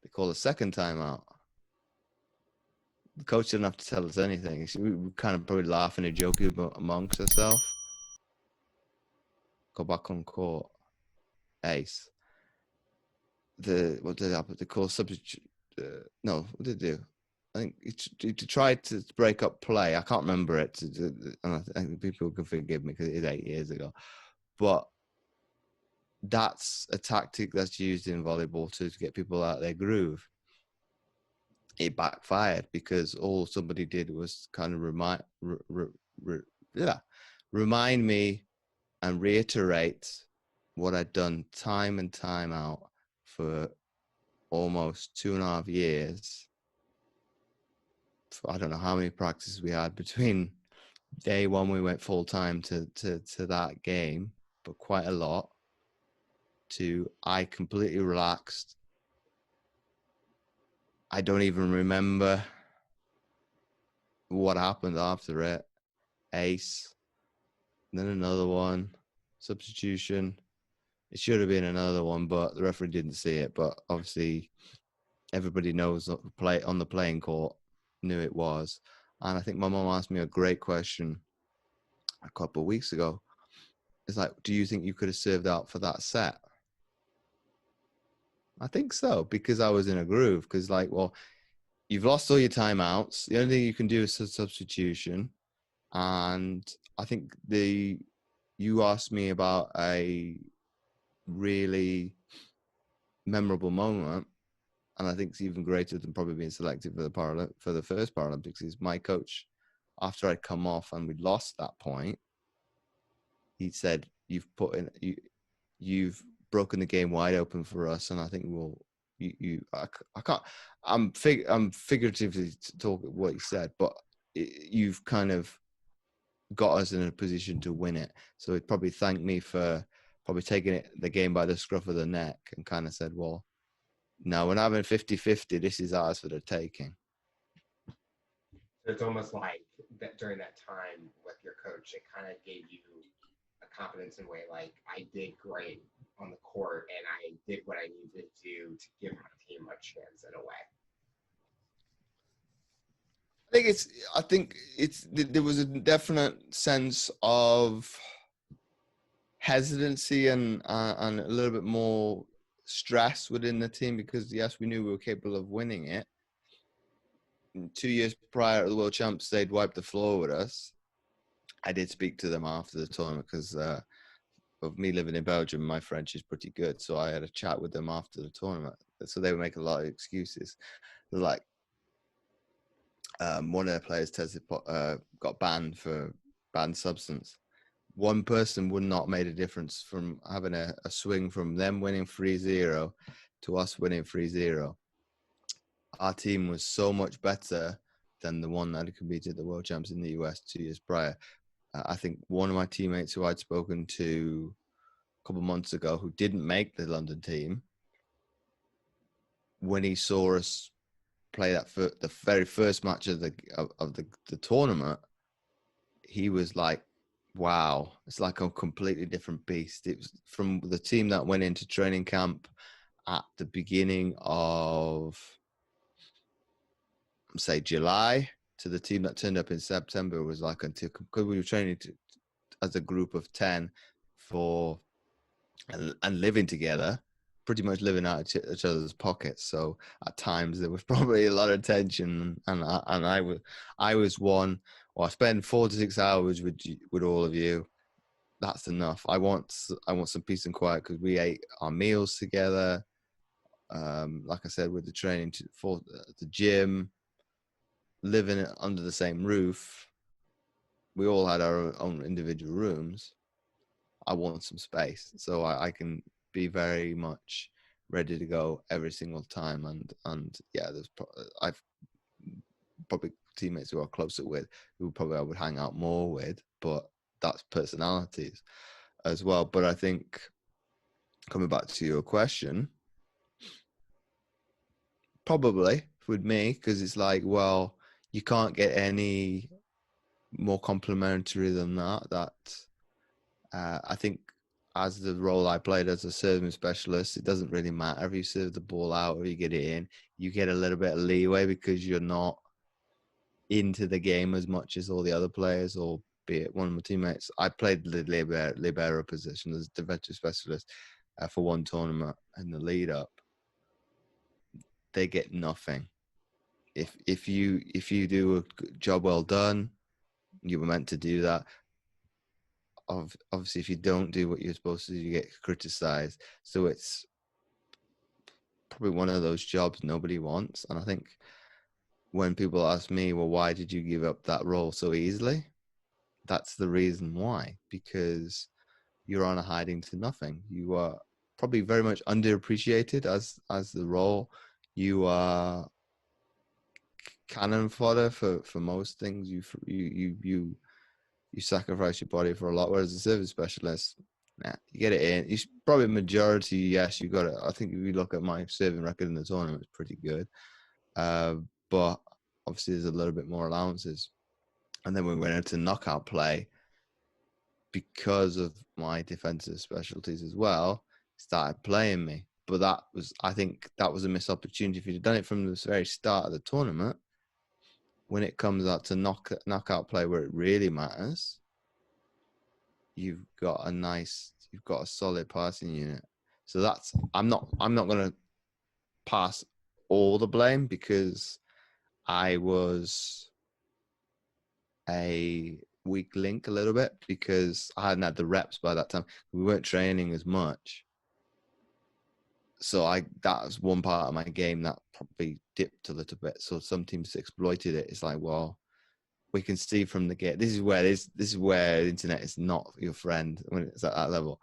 They call a second timeout. The coach didn't have to tell us anything. We were kind of probably laughing and joking amongst ourselves. Go back on court. Ace. What did happen? They call substitute. No, what did they do? I think to try to break up play. I can't remember it. And I think people can forgive me because it is 8 years ago. But that's a tactic that's used in volleyball to get people out of their groove. It backfired because all somebody did was kind of remind me and reiterate what I'd done time and time out for almost 2.5 years. I don't know how many practices we had between day one we went full time to that game, but quite a lot. I completely relaxed. I don't even remember what happened after it. Ace, then another one, substitution. It should have been another one, but the referee didn't see it. But obviously, everybody knows on the playing court knew it was. And I think my mom asked me a great question a couple of weeks ago. It's like, do you think you could have served out for that set? I think so, because I was in a groove. Because like, well, you've lost all your timeouts. The only thing you can do is a substitution. And I think you asked me about a really memorable moment, and I think it's even greater than probably being selected for the first Paralympics, is my coach, after I'd come off and we'd lost that point, he said, you've broken the game wide open for us, and I think I'm figuratively talking what he said, but you've kind of got us in a position to win it. So he'd probably thanked me for probably taking the game by the scruff of the neck, and kind of said, well, no, we're not having 50-50. This is ours for the taking. So it's almost like that during that time with your coach, it kind of gave you a confidence in a way like I did great on the court and I did what I needed to do to give my team a chance in a way. I think there was a definite sense of hesitancy and a little bit more stress within the team because yes, we knew we were capable of winning it. 2 years prior to the World Champs, they'd wiped the floor with us. I did speak to them after the tournament because of me living in Belgium, my French is pretty good. So I had a chat with them after the tournament. So they would make a lot of excuses. They're like, one of their players tested, got banned for banned substance. One person would not made a difference from having a swing from them winning 3-0 to us winning 3-0. Our team was so much better than the one that had competed at the World Champs in the US 2 years prior. I think one of my teammates who I'd spoken to a couple of months ago who didn't make the London team, when he saw us play the very first match of the tournament, he was like, wow, it's like a completely different beast. It was from the team that went into training camp at the beginning of, say, July to the team that turned up in September was like until, because we were training as a group of 10 for and living together, pretty much living out of each other's pockets. So at times there was probably a lot of tension, and I was one. Well, I spend 4 to 6 hours with all of you. That's enough. I want some peace and quiet because we ate our meals together. Like I said, with the training for the gym, living under the same roof, we all had our own individual rooms. I want some space, so I can be very much ready to go every single time. And yeah, I've probably teammates who are closer with, who probably I would hang out more with, but that's personalities as well. But I think coming back to your question, probably with me, because it's like, well, you can't get any more complimentary than that. I think as the role I played as a serving specialist, it doesn't really matter if you serve the ball out or you get it in. You get a little bit of leeway because you're not into the game as much as all the other players, or be it one of my teammates. I played the libero position as defensive specialist for one tournament in the lead up. They get nothing. If you do a job well done, you were meant to do that. Obviously, if you don't do what you're supposed to do, you get criticized. So it's probably one of those jobs nobody wants. And I think when people ask me, well, why did you give up that role so easily? That's the reason why, because you're on a hiding to nothing. You are probably very much underappreciated as the role. You are cannon fodder for most things. You sacrifice your body for a lot. Whereas a service specialist, you get it in. You probably majority, yes, you got it. I think if you look at my serving record in the tournament, it's pretty good. But obviously, there's a little bit more allowances. And then we went into knockout play because of my defensive specialties as well. Started playing me, but I think that was a missed opportunity. If you'd done it from the very start of the tournament, when it comes out to knockout play where it really matters, you've got a solid passing unit. So I'm not going to pass all the blame because I was a weak link a little bit because I hadn't had the reps by that time. We weren't training as much. So that was one part of my game that probably dipped a little bit. So some teams exploited it. It's like, well, we can see from the game. This is where the internet is not your friend when it's at that level,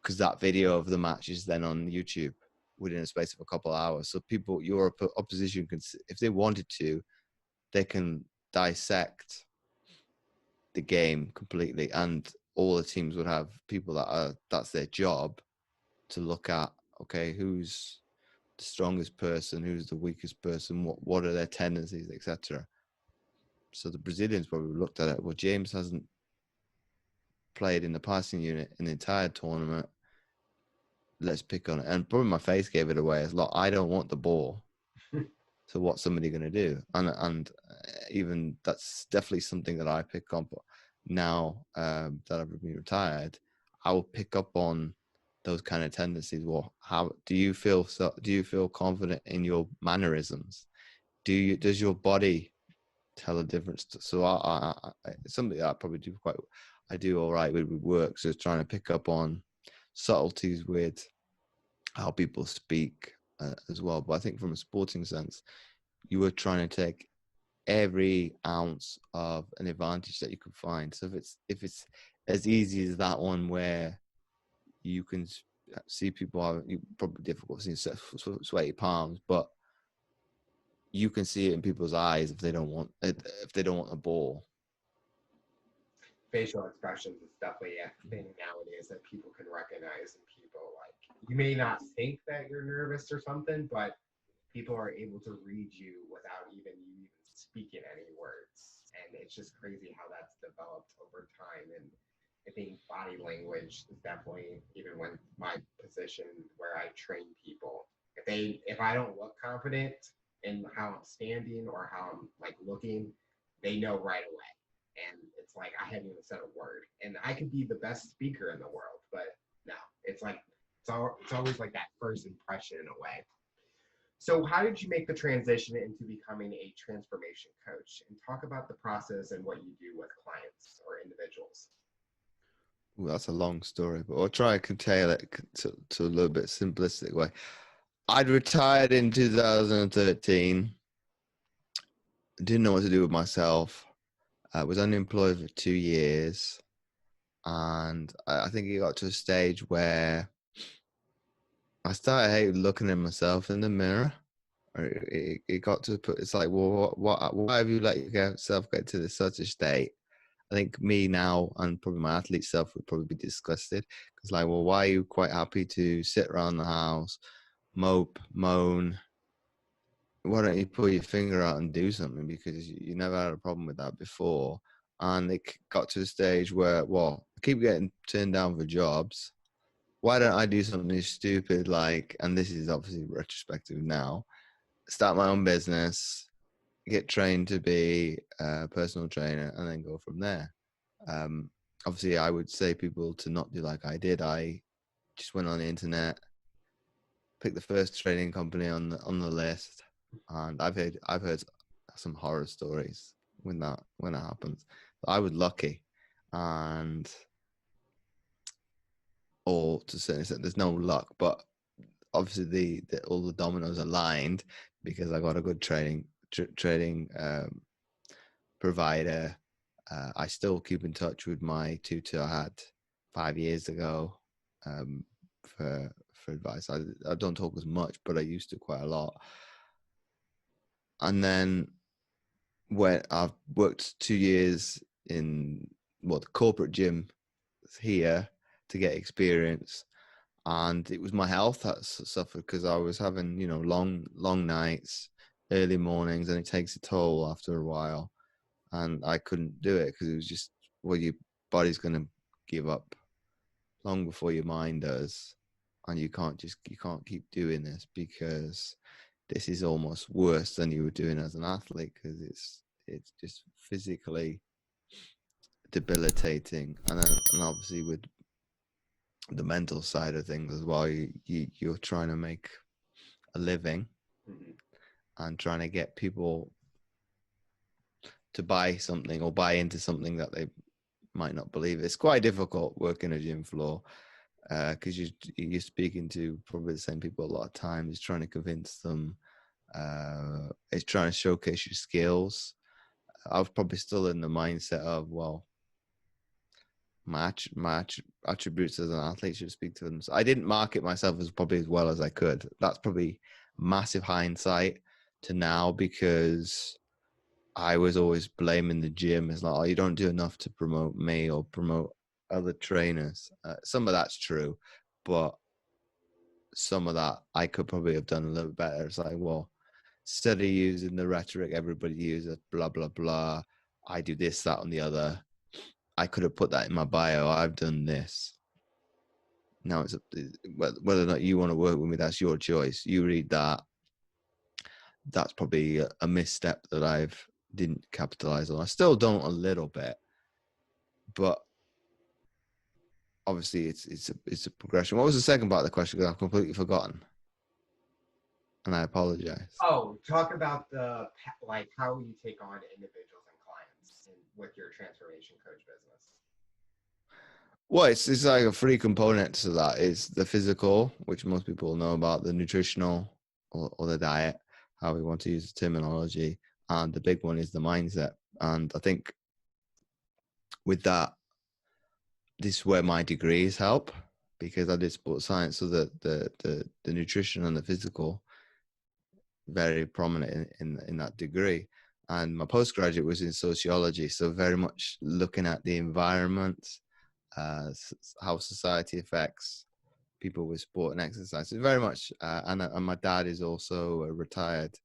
because that video of the match is then on YouTube within a space of a couple of hours. So your opposition can, if they wanted to, they can dissect the game completely, and all the teams would have people that's their job to look at. Okay, who's the strongest person, who's the weakest person, what are their tendencies, etc. So the Brazilians probably looked at it. Well, James hasn't played in the passing unit in the entire tournament. Let's pick on it. And probably my face gave it away. It's like, I don't want the ball. So what's somebody going to do? And even that's definitely something that I pick up now that I've been retired. I will pick up on those kind of tendencies. Well, how do you feel? So do you feel confident in your mannerisms? Does your body tell a difference? So something that I probably do I do all right with work. So it's trying to pick up on subtleties with how people speak as well. But I think from a sporting sense, you were trying to take every ounce of an advantage that you could find. So if it's as easy as that one where you can see people having probably difficult seeing sweaty palms, but you can see it in people's eyes if they don't want a ball. Facial expressions is definitely a thing nowadays that people can recognize in people. Like, you may not think that you're nervous or something, but people are able to read you without even you even speaking any words. And it's just crazy how that's developed over time. And I think body language is definitely, even when my position where I train people, if I don't look confident in how I'm standing or how I'm like looking, they know right away. And it's like I haven't even said a word. And I could be the best speaker in the world, but no, it's like it's always like that first impression in a way. So how did you make the transition into becoming a transformation coach? And talk about the process and what you do with clients or individuals. Ooh, that's a long story, but I'll try and curtail it to a little bit simplistic way. I'd retired in 2013. Didn't know what to do with myself. I was unemployed for 2 years. And I think it got to a stage where I started hating looking at myself in the mirror. It got to put, it's like, well, why have you let yourself get to such a state? I think me now and probably my athlete self would probably be disgusted. Because like, well, why are you quite happy to sit around the house, mope, moan? Why don't you pull your finger out and do something? Because you never had a problem with that before. And it got to a stage where, well, I keep getting turned down for jobs. Why don't I do something stupid like, and this is obviously retrospective now, start my own business, get trained to be a personal trainer, and then go from there. Um, Obviously, I would say people to not do like I did. I just went on the internet, picked the first training company on the list, and I've heard some horror stories when that happens. I was lucky, and or to a certain extent, there's no luck, but obviously all the dominoes aligned because I got a good trading provider. I still keep in touch with my tutor I had 5 years ago for advice. I don't talk as much, but I used to quite a lot. And then when I've worked 2 years in the corporate gym here to get experience, and it was my health that suffered because I was having long nights, early mornings, and it takes a toll after a while. And I couldn't do it because it was just, well, your body's going to give up long before your mind does, and you can't keep doing this because this is almost worse than you were doing as an athlete because it's just physically debilitating, and obviously with the mental side of things as well, you're trying to make a living and trying to get people to buy something or buy into something that they might not believe. It's quite difficult working a gym floor because you're speaking to probably the same people a lot of times. It's trying to convince them. It's trying to showcase your skills. I was probably still in the mindset of, well, my attributes as an athlete should speak to them. So I didn't market myself as probably as well as I could. That's probably massive hindsight to now because I was always blaming the gym as like, oh, you don't do enough to promote me or promote other trainers. Some of that's true, but some of that I could probably have done a little better. It's like, well, instead of using the rhetoric everybody uses, blah, blah, blah, I do this, that, and the other. I could have put that in my bio. I've done this. Now it's whether or not you want to work with me. That's your choice. You read that. That's probably a misstep that I've didn't capitalize on. I still don't a little bit, but obviously it's a progression. What was the second part of the question? Because I've completely forgotten, and I apologize. Oh, talk about like how you take on individuals and clients with your transformation coach business. Well, it's like a free component to that is the physical, which most people know about, the nutritional or the diet, how we want to use the terminology, and the big one is the mindset. And I think with that, this is where my degrees help because I did sports science, so the nutrition and the physical very prominent in that degree. And my postgraduate was in sociology, so very much looking at the environment, how society affects people with sport and exercise. It's very much, and my dad is also a retired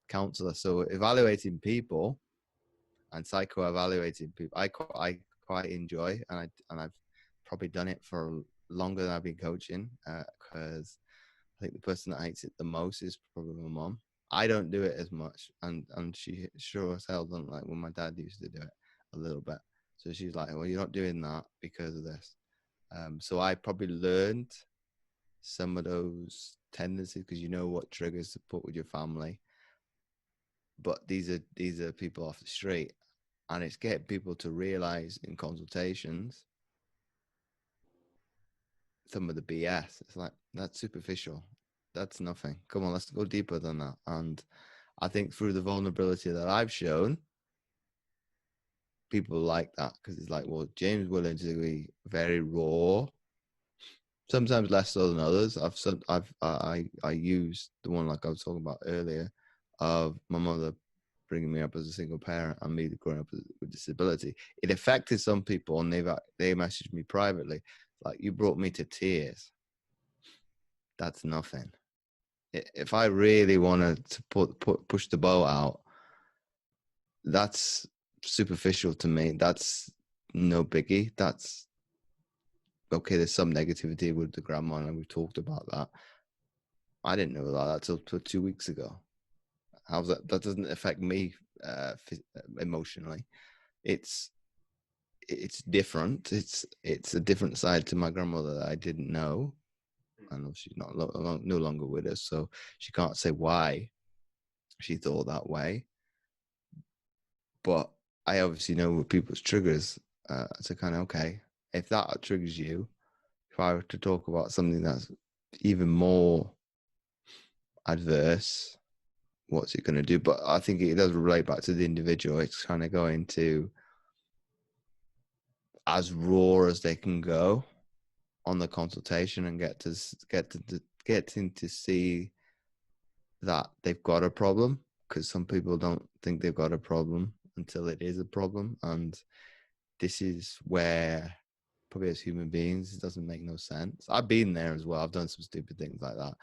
counselor, so evaluating people and psycho-evaluating people, I quite enjoy, and I've probably done it for longer than I've been coaching, because I think the person that hates it the most is probably my mom. I don't do it as much, and she sure as hell doesn't like when my dad used to do it a little bit. So she's like, "Well, you're not doing that because of this." So I probably learned some of those tendencies because you know what triggers to put with your family. But these are people off the street, and it's getting people to realize in consultations some of the BS. It's like, that's superficial. That's nothing. Come on, let's go deeper than that. And I think through the vulnerability that I've shown, people like that because it's like, well, James willing to be very raw, sometimes less so than others. I used the one like I was talking about earlier of my mother bringing me up as a single parent and me growing up with disability. It affected some people, and they messaged me privately like, "You brought me to tears." That's nothing. If I really wanted to push the boat out, that's superficial to me. That's no biggie. That's okay. There's some negativity with the grandma, and we talked about that. I didn't know that till 2 weeks ago. How's that? That doesn't affect me emotionally. It's different. It's a different side to my grandmother that I didn't know. I know she's no longer with us, so she can't say why she thought that way. But I obviously know what people's triggers. So kind of, okay, if that triggers you, if I were to talk about something that's even more adverse, what's it going to do? But I think it does relate back to the individual. It's kind of going to as raw as they can go on the consultation and get to see that they've got a problem, because some people don't think they've got a problem until it is a problem. And this is where probably as human beings, it doesn't make no sense. I've been there as well. I've done some stupid things like that,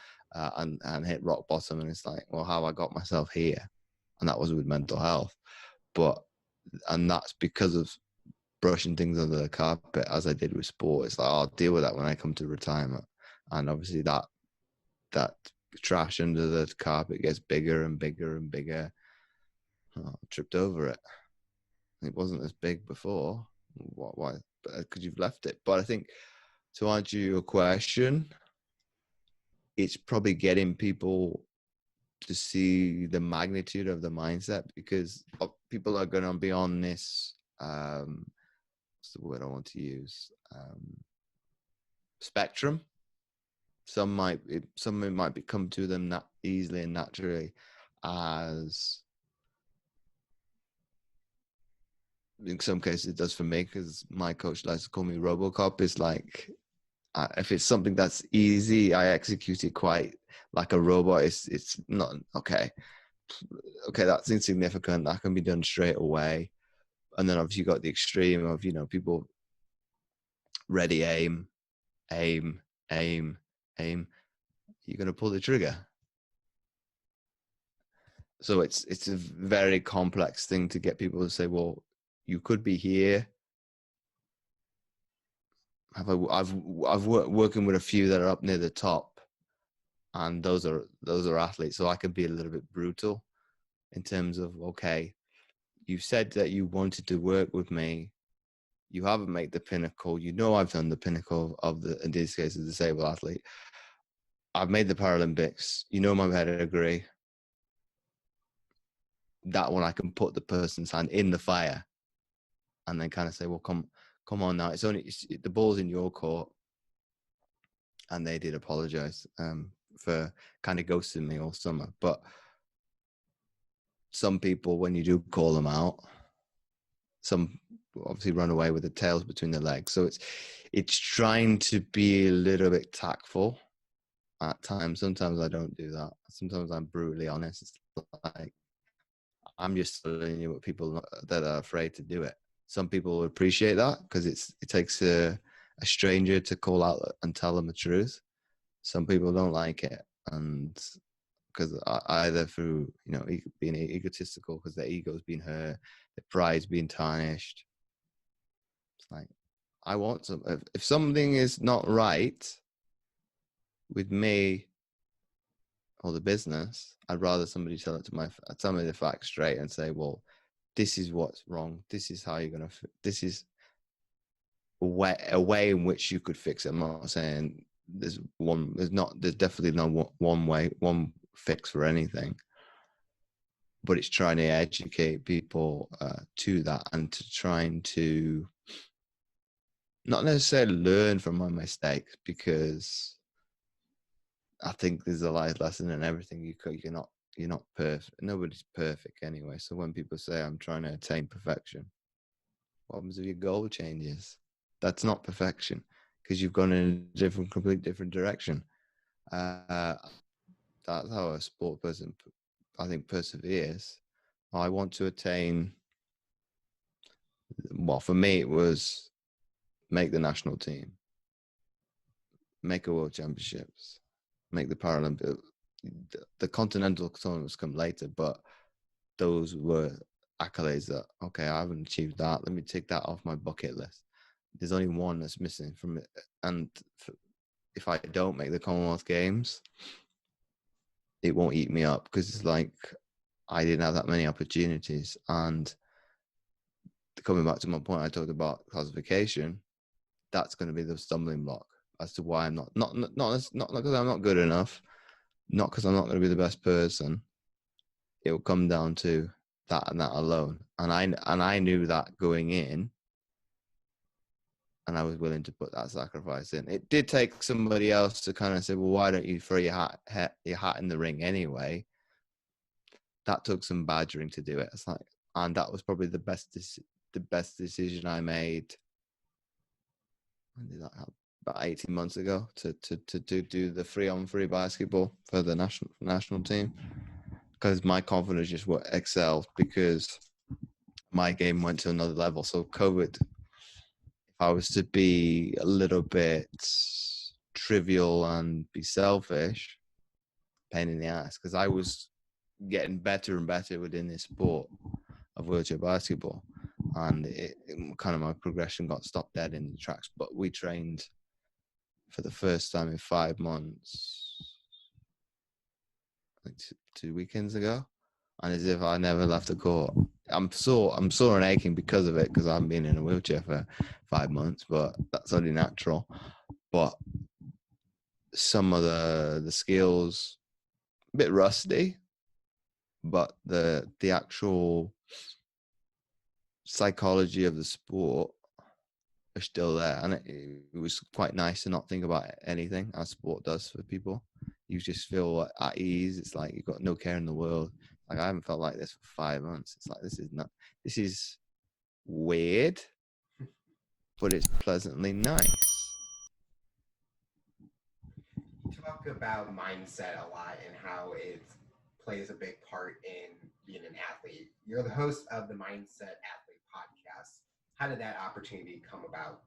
and hit rock bottom. And it's like, well, how I got myself here, and that was with mental health. And that's because of brushing things under the carpet, as I did with sport. It's like, I'll deal with that when I come to retirement. And obviously that trash under the carpet gets bigger and bigger and bigger. Oh, I tripped over it. It wasn't as big before. Why? Because you've left it. But I think to answer your question, it's probably getting people to see the magnitude of the mindset, because people are going to be on this, what's the word I want to use? Spectrum. Some might come to them that easily and naturally, as in some cases it does for me, because my coach likes to call me RoboCop. It's like, if it's something that's easy, I execute it quite like a robot. It's not okay. That's insignificant. That can be done straight away. And then obviously you got the extreme of, people ready, aim, aim, aim, aim. You're gonna pull the trigger. So it's a very complex thing to get people to say, well, you could be here, I've working with a few that are up near the top, and those are athletes. So I can be a little bit brutal in terms of, okay, you said that you wanted to work with me. You haven't made the pinnacle. You know I've done the pinnacle of in this case, a disabled athlete. I've made the Paralympics. You know my pedigree. That one I can put the person's hand in the fire, and then kind of say, well, come on now. The ball's in your court. And they did apologize for kind of ghosting me all summer. But some people, when you do call them out, some obviously run away with the tails between their legs. So it's trying to be a little bit tactful at times. Sometimes I don't do that. Sometimes I'm brutally honest. It's like, I'm just telling you what people that are afraid to do it. Some people appreciate that because it takes a stranger to call out and tell them the truth. Some people don't like it, and because either through being egotistical because their ego's being hurt, their pride's being tarnished. It's like, I want some. If something is not right with me or the business, I'd rather somebody tell me the facts straight and say, well, this is what's wrong. This is how you're gonna. This is a way in which you could fix it. I'm not saying there's definitely no one fix for anything, but it's trying to educate people to that, and to trying to not necessarily learn from my mistakes, because I think there's a life lesson in everything. You're not perfect. Nobody's perfect anyway. So when people say I'm trying to attain perfection, what happens if your goal changes? That's not perfection, because you've gone in a complete different direction. That's how a sport person, I think, perseveres. I want to attain, well, for me, it was make the national team, make a world championships, make the Paralympics. The continental tournaments come later, but those were accolades that, okay, I haven't achieved that. Let me take that off my bucket list. There's only one that's missing from it. And if I don't make the Commonwealth Games, it won't eat me up, because it's like I didn't have that many opportunities. And coming back to my point, I talked about classification. That's going to be the stumbling block as to why I'm not because I'm not good enough, not because I'm not going to be the best person. It will come down to that and that alone. And I knew that going in, and I was willing to put that sacrifice in. It did take somebody else to kind of say, well, why don't you throw your hat in the ring anyway? That took some badgering to do it. It's like, and that was probably the best decision I made. When did that happen? About 18 months ago, to do the 3-on-3 basketball for the national team, because my confidence just excelled, because my game went to another level. So COVID, if I was to be a little bit trivial and be selfish, pain in the ass, because I was getting better and better within this sport of wheelchair basketball, and it kind of, my progression got stopped dead in the tracks. But we trained for the first time in 5 months, like 2 weekends ago, and as if I never left the court. I'm sore and aching because of it, because I haven't been in a wheelchair for 5 months, but that's only natural. But some of the skills, a bit rusty, but the actual psychology of the sport are still there. And it was quite nice to not think about anything, as sport does for people. You just feel at ease. It's like you've got no care in the world. Like, I haven't felt like this for 5 months. It's like, this is weird, but it's pleasantly nice. You talk about mindset a lot and how it plays a big part in being an athlete. You're the host of the Mindset Athlete podcast. How did that opportunity come about?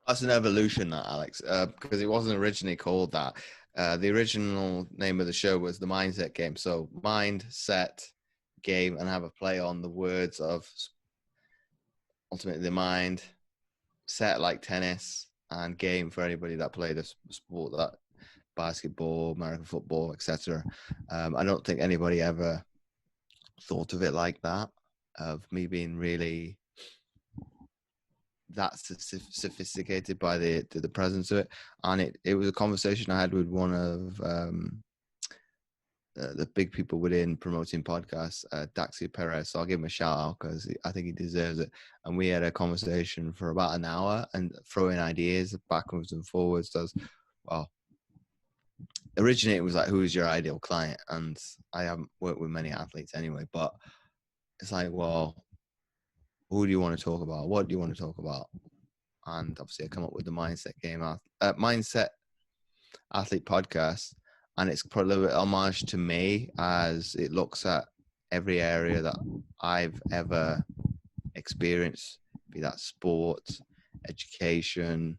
That's an evolution, that, Alex, because it wasn't originally called that. The original name of the show was the Mindset Game. So mind, set, game, and have a play on the words of ultimately the mind, set like tennis and game for anybody that played a sport, that basketball, American football, etc. I don't think anybody ever thought of it like that, of me being really that sophisticated by the presence of it. And it was a conversation I had with one of the big people within promoting podcasts, Daxia Perez. So I'll give him a shout out because I think he deserves it. And we had a conversation for about an hour and throwing ideas backwards and forwards. Well, originating was like, who is your ideal client? And I haven't worked with many athletes anyway, but it's like, well, who do you want to talk about? What do you want to talk about? And obviously I come up with the mindset athlete podcast, and it's probably a little bit homage to me, as it looks at every area that I've ever experienced, be that sport, education,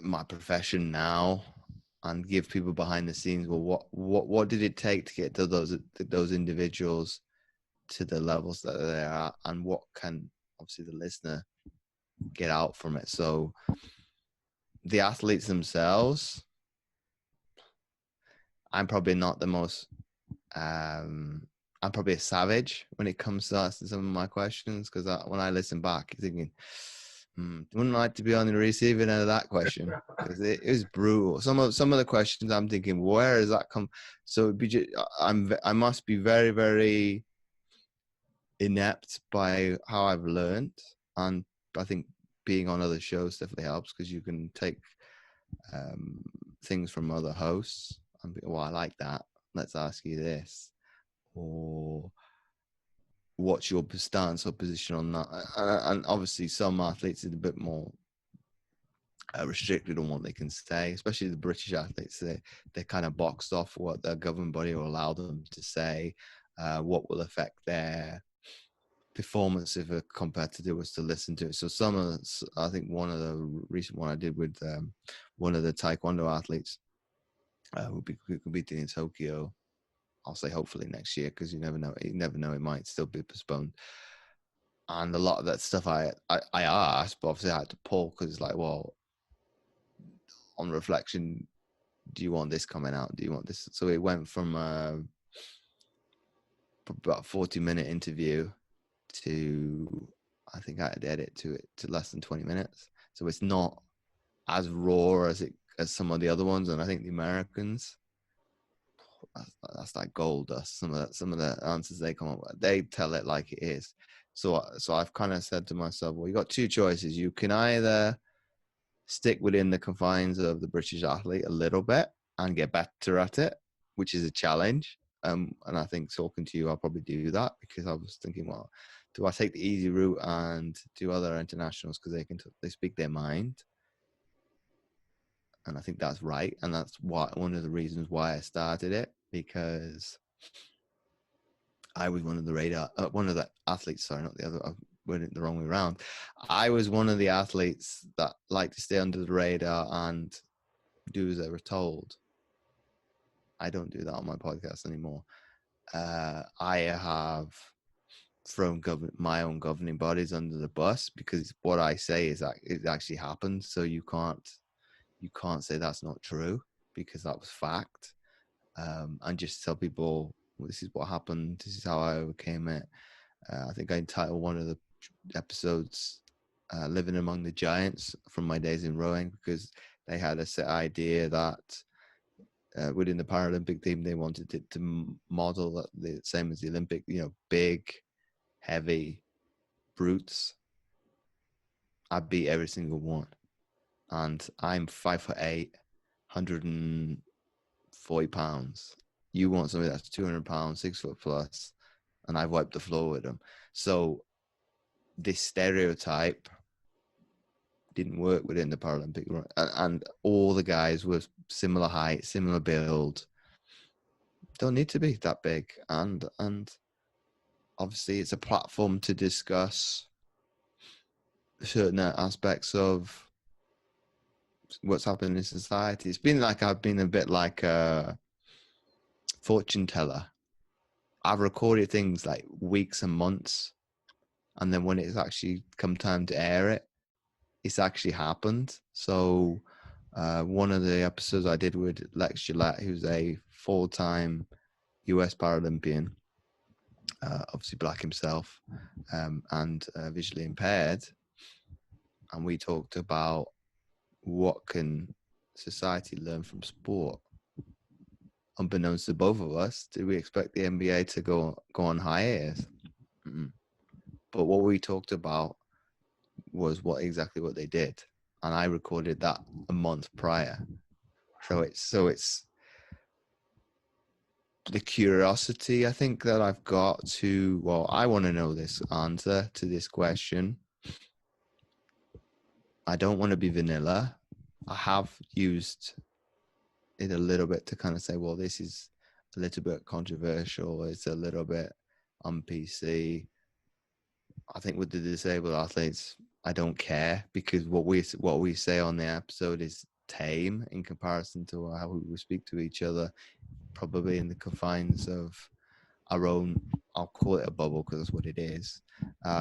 my profession now, and give people behind the scenes. Well, what did it take to get to those individuals to the levels that they're at, and what can obviously the listener get out from it? So the athletes themselves, I'm probably not the most I'm probably a savage when it comes to asking some of my questions, because when I listen back, I'm thinking, wouldn't like to be on the receiving end of that question, because it was brutal. Some of the questions I'm thinking, where does that come? So it'd be I must be very, very inept by how I've learned, and I think being on other shows definitely helps, because you can take things from other hosts and be, well, I like that, let's ask you this, or what's your stance or position on that. And obviously some athletes are a bit more restricted on what they can say, especially the British athletes. They're kind of boxed off what their governing body will allow them to say, what will affect their performance if a competitor was to listen to it. So I think one of the recent one I did with one of the Taekwondo athletes who be competing in Tokyo, I'll say hopefully next year, because you never know. It might still be postponed. And a lot of that stuff I asked, but obviously I had to pull, because it's like, well, on reflection, do you want this coming out? Do you want this? So it went from about 40-minute interview to, I think I had to edit to less than 20 minutes. So it's not as raw as some of the other ones. And I think the Americans, that's like gold dust. Some of the answers they come up with, they tell it like it is. So I've kind of said to myself, well, you got two choices. You can either stick within the confines of the British athlete a little bit and get better at it, which is a challenge. And I think talking to you, I'll probably do that, because I was thinking, well, do I take the easy route and do other internationals because they speak their mind? And I think that's right. And that's one of the reasons why I started it, because I was one of the athletes, sorry, not the other, I went it the wrong way around. I was one of the athletes that like to stay under the radar and do as they were told. I don't do that on my podcast anymore. I have thrown my own governing bodies under the bus, because what I say is that it actually happened. So you can't say that's not true, because that was fact. And just tell people, well, this is what happened. This is how I overcame it. I think I entitled one of the episodes "Living Among the Giants" from my days in rowing, because they had a set idea that within the Paralympic team, they wanted it to model the same as the Olympic, big, heavy brutes. I beat every single one. And I'm 5'8", 140 pounds. You want somebody that's 200 pounds, 6 foot plus, and I've wiped the floor with them. So this stereotype didn't work within the Paralympic, and all the guys were similar height, similar build. Don't need to be that big, and obviously it's a platform to discuss certain aspects of what's happening in society. It's been like I've been a bit like a fortune teller. I've recorded things like weeks and months and then when it's actually come time to air it, it's actually happened. So one of the episodes I did with Lex Gillette, who's a full-time US Paralympian, obviously black himself, and visually impaired, and we talked about what can society learn from sport. Unbeknownst to both of us, did we expect the NBA to go on hiatus? Mm-mm. But what we talked about was exactly what they did, and I recorded that a month prior. So it's the curiosity, I think, that I've got to, well, I want to know this answer to this question. I don't want to be vanilla. I have used it a little bit to kind of say, well, this is a little bit controversial. It's a little bit on PC. I think with the disabled athletes, I don't care, because what we say on the episode is tame in comparison to how we speak to each other, probably in the confines of our own, I'll call it a bubble because that's what it is.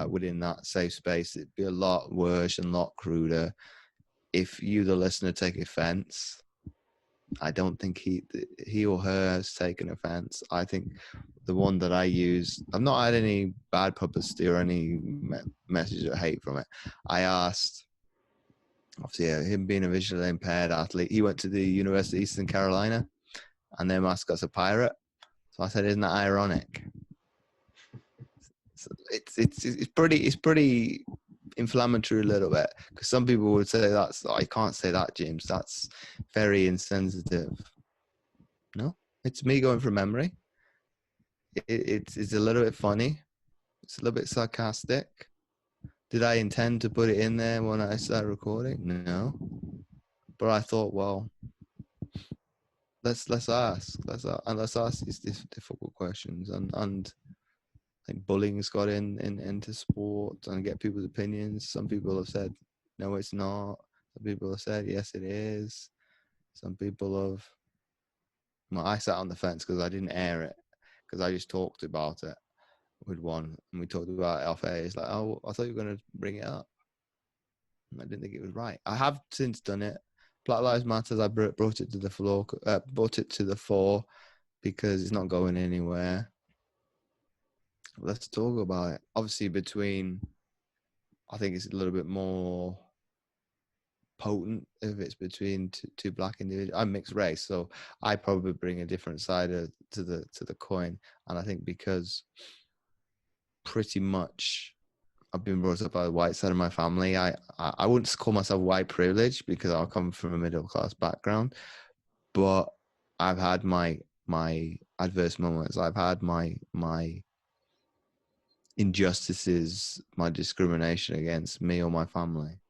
Within that safe space, it'd be a lot worse and a lot cruder. If you, the listener, take offense, I don't think he or her has taken offense. I think the one that I use, I've not had any bad publicity or any message of hate from it. I asked, obviously, him being a visually impaired athlete, he went to the University of Eastern Carolina, and their mascot's a pirate. So I said, isn't that ironic? So it's pretty inflammatory a little bit, because some people would say I can't say that, James. That's very insensitive. No, it's me going from memory. It's a little bit funny. It's a little bit sarcastic. Did I intend to put it in there when I started recording? No. But I thought, well, let's ask these difficult questions, and I think bullying's got into sport and get people's opinions. Some people have said, no, it's not. Some people have said, yes, it is. Some people have, well, I sat on the fence because I didn't air it, because I just talked about it with one, and we talked about it off air. It's like, oh, I thought you were going to bring it up. And I didn't think it was right. I have since done it. Black Lives Matter, I brought it to the floor, brought it to the fore, because it's not going anywhere. Let's talk about it. Obviously, I think it's a little bit more potent if it's between two black individuals. I'm mixed race, so I probably bring a different side to the coin. And I think because pretty much I've been brought up by the white side of my family, I wouldn't call myself white privileged, because I come from a middle class background, but I've had my adverse moments. I've had my injustices, my discrimination against me or my family.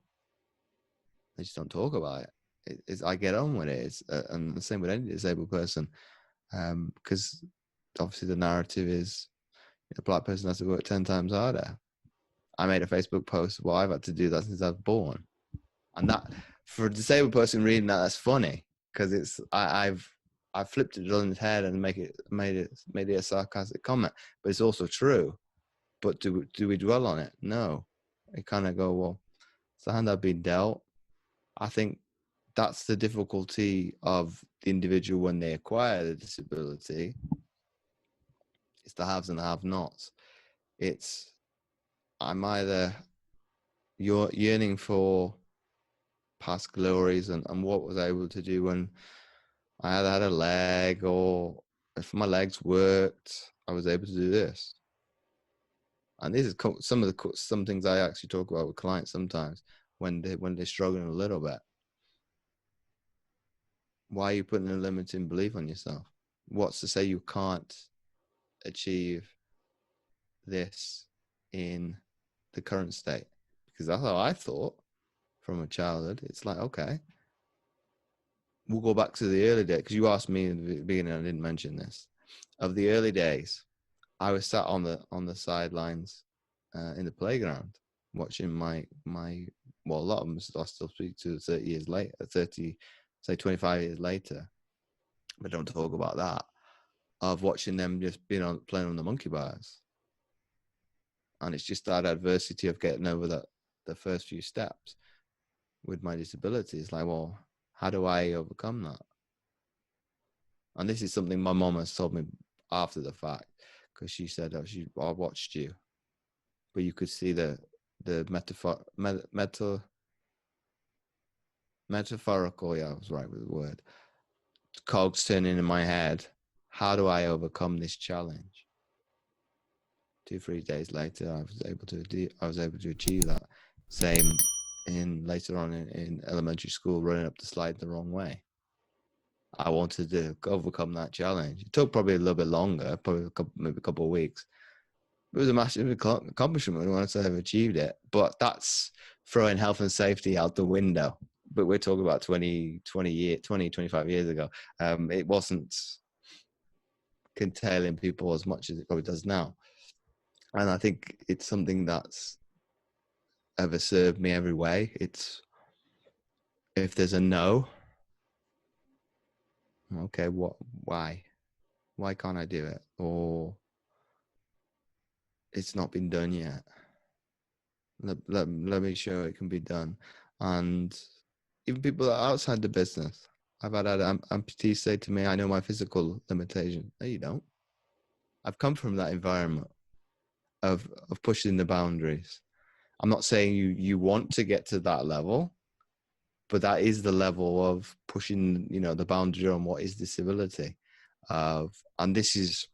They just don't talk about it. I get on with it. And the same with any disabled person, because obviously the narrative is a black person has to work 10 times harder. I made a Facebook post, well, I've had to do that since I was born. And that, for a disabled person reading that, that's funny, because I've flipped it on its head and made it a sarcastic comment, but it's also true. But do we dwell on it? No. We kind of go, well, it's the hand I've been dealt. I think that's the difficulty of the individual when they acquire the disability. It's the haves and the have-nots. I'm either yearning for past glories and what was I able to do when I either had a leg, or if my legs worked, I was able to do this. And this is some things I actually talk about with clients sometimes when they're struggling a little bit. Why are you putting a limiting belief on yourself? What's to say you can't achieve this in the current state? Because that's how I thought from a childhood. It's like, okay, we'll go back to the early days, because you asked me in the beginning, I didn't mention this. Of the early days, I was sat on the sidelines in the playground watching my well, a lot of them I still speak to 30 years later, 25 years later, but don't talk about that, of watching them just playing on the monkey bars. And it's just that adversity of getting over the first few steps with my disability. It's like, well, how do I overcome that? And this is something my mom has told me after the fact, because she said, "Oh, I watched you, but you could see the metaphorical. Yeah, I was right with the word. Cogs turning in my head. How do I overcome this challenge?" 2-3 days later, I was able to achieve that. Same later on in elementary school, running up the slide the wrong way. I wanted to overcome that challenge. It took probably a little bit longer, maybe a couple of weeks. It was a massive accomplishment once I've achieved it. But that's throwing health and safety out the window. But we're talking about 25 years ago. It wasn't curtailing people as much as it probably does now. And I think it's something that's ever served me every way. It's, if there's a no, okay, why can't I do it? Or it's not been done yet. Let me show it can be done. And even people outside the business, I've had amputees say to me, "I know my physical limitation." No, you don't. I've come from that environment of pushing the boundaries. I'm not saying you want to get to that level, but that is the level of pushing, the boundary on what is disability. And this is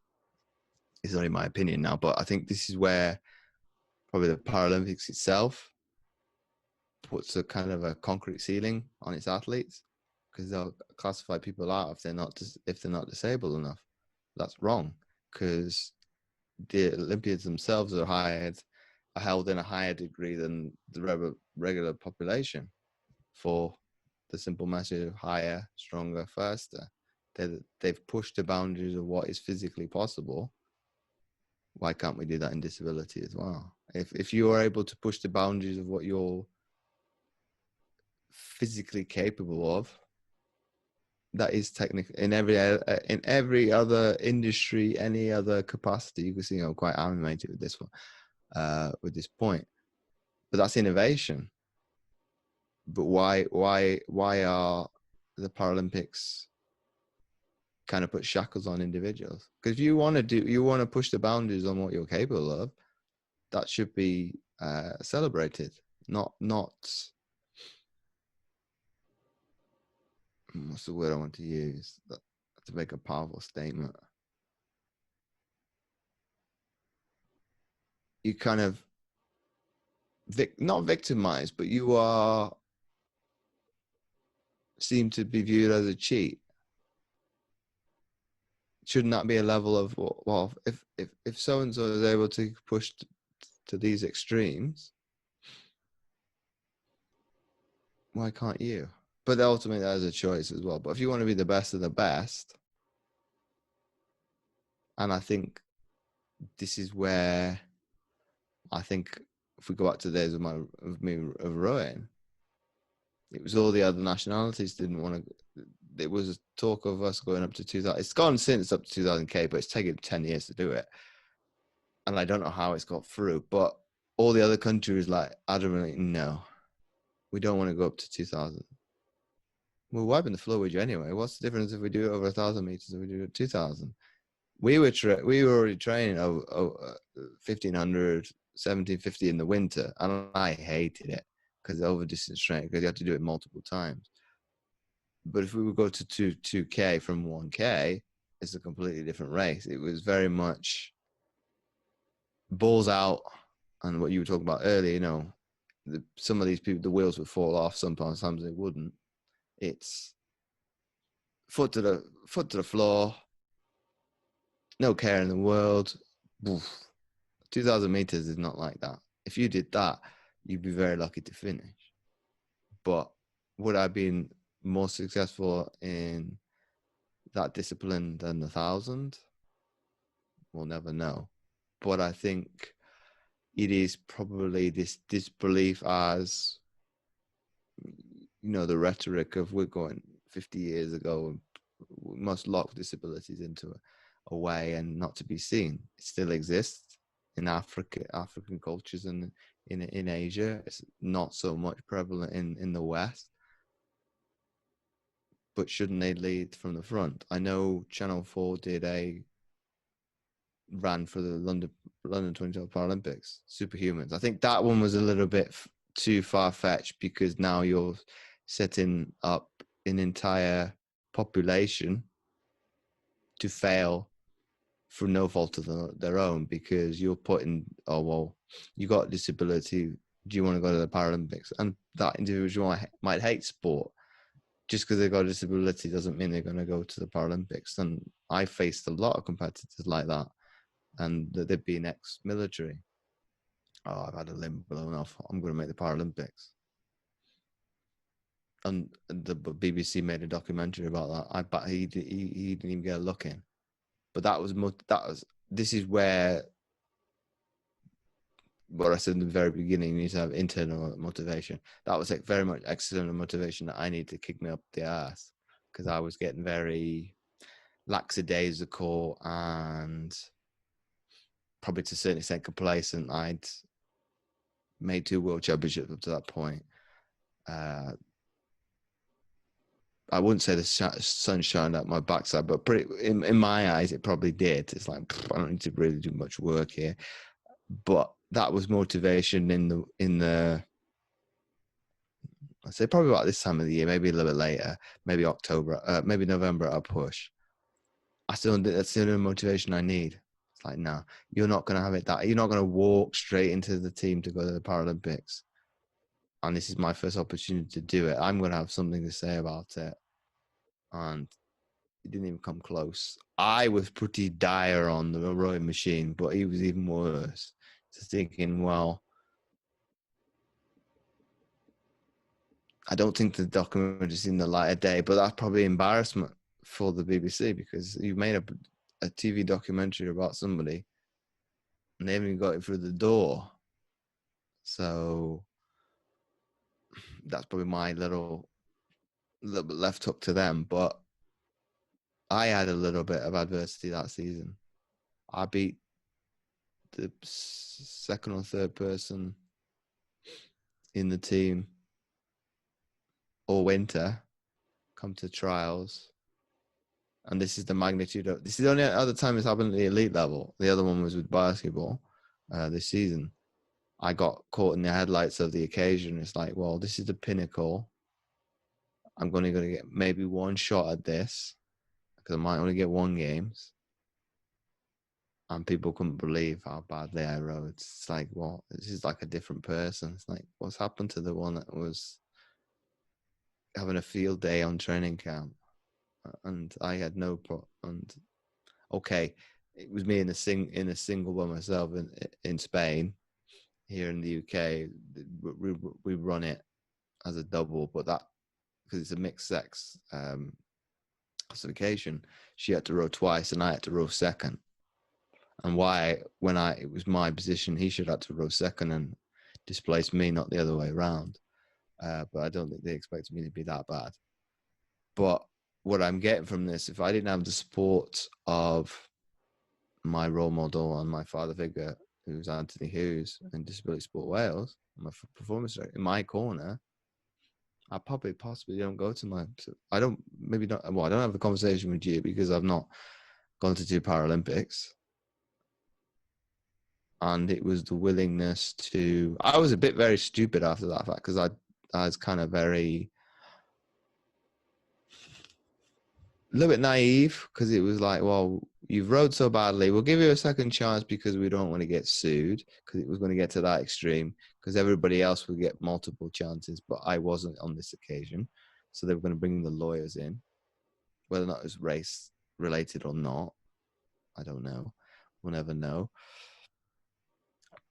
only my opinion now, but I think this is where probably the Paralympics itself puts a kind of a concrete ceiling on its athletes, because they'll classify people out if they're not disabled enough. That's wrong, because the Olympians themselves are held in a higher degree than the regular population, for the simple message of higher, stronger, faster. They've pushed the boundaries of what is physically possible. Why can't we do that in disability as well? If you are able to push the boundaries of what you're physically capable of, that is technically in every other industry, any other capacity. You can see I'm quite animated with this one, with this point. But that's innovation. But why are the Paralympics kind of put shackles on individuals? Because if you want to push the boundaries on what you're capable of, that should be celebrated, not what's the word I want to use to make a powerful statement. You kind of not victimized, but you seem to be viewed as a cheat. Shouldn't that be a level of, well, if so and so is able to push to these extremes, why can't you? But ultimately, that is a choice as well. But if you want to be the best of the best, and I think this is where I think if we go back to the days of rowing, it was all the other nationalities didn't want to. It was talk of us going up to 2000. It's gone since up to 2000K, but it's taken 10 years to do it. And I don't know how it's got through, but all the other countries like adamantly, no, we don't want to go up to 2000. We're wiping the floor with you anyway. What's the difference if we do it over 1,000 meters or we do it 2,000? We were already training over 1,500, 1,750 in the winter, and I hated it because over distance training, because you had to do it multiple times. But if we would go to 2K from 1K, it's a completely different race. It was very much balls out, and what you were talking about earlier, some of these people, the wheels would fall off. Sometimes they wouldn't. It's foot to the floor, no care in the world. 2,000 meters is not like that. If you did that, you'd be very lucky to finish. But would I have been more successful in that discipline than the 1,000? We'll never know. But I think it is probably this disbelief as, the rhetoric of we're going 50 years ago and we must lock disabilities into a way and not to be seen. It still exists. in African cultures, and in Asia. It's not so much prevalent in the West. But shouldn't they lead from the front? I know Channel 4 did a ran for the London 2012 Paralympics, Superhumans. I think that one was a little bit too far-fetched, because now you're setting up an entire population to fail through no fault of their own, because you're putting, oh, well, you got a disability, do you want to go to the Paralympics? And that individual might hate sport. Just because they've got a disability doesn't mean they're going to go to the Paralympics. And I faced a lot of competitors like that, and they've been ex-military. Oh, I've had a limb blown off, I'm going to make the Paralympics. And the BBC made a documentary about that. I bet he didn't even get a look in. But this is where what I said in the very beginning, you need to have internal motivation. That was like very much external motivation that I need to kick me up the ass, because I was getting very lackadaisical and probably to a certain extent complacent. I'd made 2 world championships up to that point. I wouldn't say the sun shined out my backside, but in my eyes, it probably did. It's like, I don't need to really do much work here. But that was motivation in the I'd say probably about this time of the year, maybe a little bit later, maybe October, maybe November at a push. I still think that's the only motivation I need. It's like, no, you're not going to have it that. You're not going to walk straight into the team to go to the Paralympics. And this is my first opportunity to do it. I'm going to have something to say about it. And it didn't even come close. I was pretty dire on the rowing machine, but he was even worse. So thinking, well, I don't think the documentary has seen the light of day, but that's probably embarrassment for the BBC, because you've made a TV documentary about somebody and they haven't even got it through the door. So that's probably my little bit left hook to them. But I had a little bit of adversity that season. I beat the second or third person in the team all winter, come to trials. And this is the magnitude of, this is the only other time it's happened at the elite level. The other one was with basketball this season. I got caught in the headlights of the occasion. It's like, well, this is the pinnacle. I'm going to get maybe one shot at this, because I might only get 1 games. And people couldn't believe how badly I rode. It's like, well, this is like a different person. It's like, what's happened to the one that was having a field day on training camp? And I had no problem. And okay, it was me in a single by myself in Spain. Here in the UK, we run it as a double, but that, because it's a mixed sex classification, she had to row twice and I had to row second. And it was my position, he should have to row second and displace me, not the other way around. But I don't think they expected me to be that bad. But what I'm getting from this, if I didn't have the support of my role model and my father figure, who's Anthony Hughes in Disability Sport Wales, my performance director, in my corner, I possibly don't go to I don't have the conversation with you because I've not gone to 2 Paralympics. And it was the willingness to, I was a bit very stupid after that fact, because I was kind of a little bit naive, because it was like, well, you've rode so badly, we'll give you a second chance because we don't want to get sued, because it was going to get to that extreme, because everybody else would get multiple chances, but I wasn't on this occasion. So they were going to bring the lawyers in, whether or not it was race related or not, I don't know. We'll never know.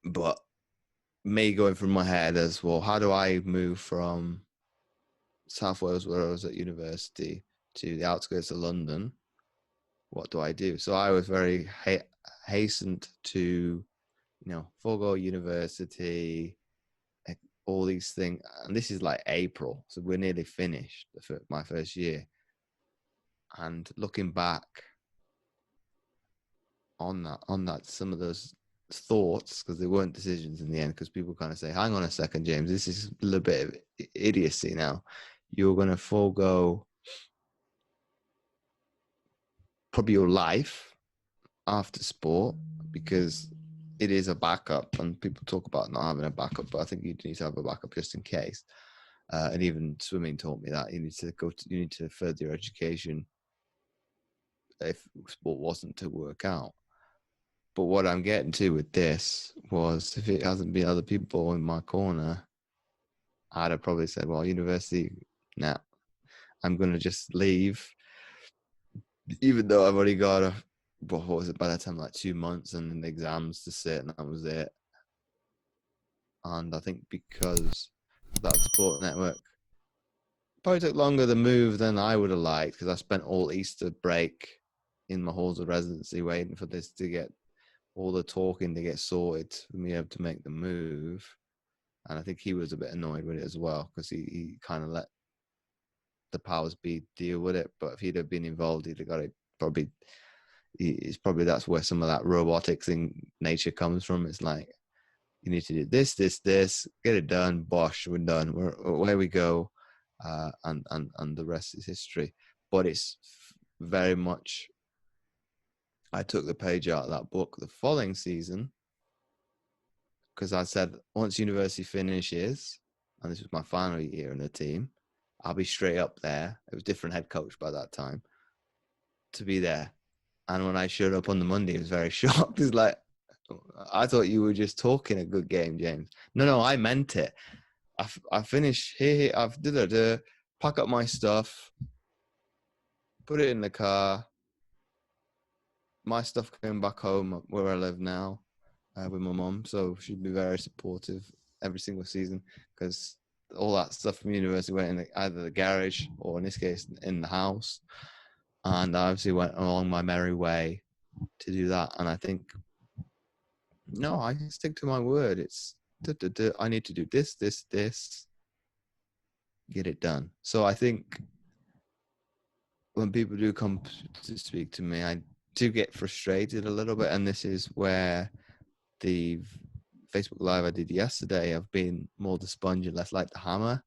But me going through my head as, well, how do I move from South Wales, where I was at university, to the outskirts of London? What do I do? So I was very hastened to, forego university, all these things. And this is like April, so we're nearly finished my first year. And looking back on that, some of those thoughts, because they weren't decisions in the end, because people kind of say, hang on a second, James, this is a little bit of idiocy now. You're going to forego probably your life after sport, because it is a backup, and people talk about not having a backup, but I think you need to have a backup just in case. And even swimming taught me that you need to further your education if sport wasn't to work out. But what I'm getting to with this was, if it hasn't been other people in my corner, I'd have probably said, well, university, nah, I'm going to just leave, even though I've already got what was it, by that time, like 2 months and exams to sit, and that was it. And I think because that support network probably took longer to move than I would have liked, because I spent all Easter break in my halls of residency waiting for this to get all the talking to get sorted for me able to make the move. And I think he was a bit annoyed with it as well, because he kind of let the powers be deal with it. But if he'd have been involved, he'd have got it. It's probably that's where some of that robotics in nature comes from. It's like, you need to do this, get it done. Bosh, we're done. Away we go, and the rest is history. But it's very much. I took the page out of that book the following season, because I said, once university finishes, and this was my final year in the team, I'll be straight up there. It was a different head coach by that time, to be there. And when I showed up on the Monday, he was very shocked. He's like, I thought you were just talking a good game, James. No, I meant it. I finished here. I've pack up my stuff, put it in the car. My stuff came back home where I live now with my mum, so she'd be very supportive every single season, because all that stuff from university went in either the garage or, in this case, in the house. And I obviously went along my merry way to do that. And I think, no, I stick to my word. It's I need to do this, get it done. So I think when people do come to speak to me, I do get frustrated a little bit. And this is where the Facebook Live I did yesterday, I've been more the sponge and less like the hammer.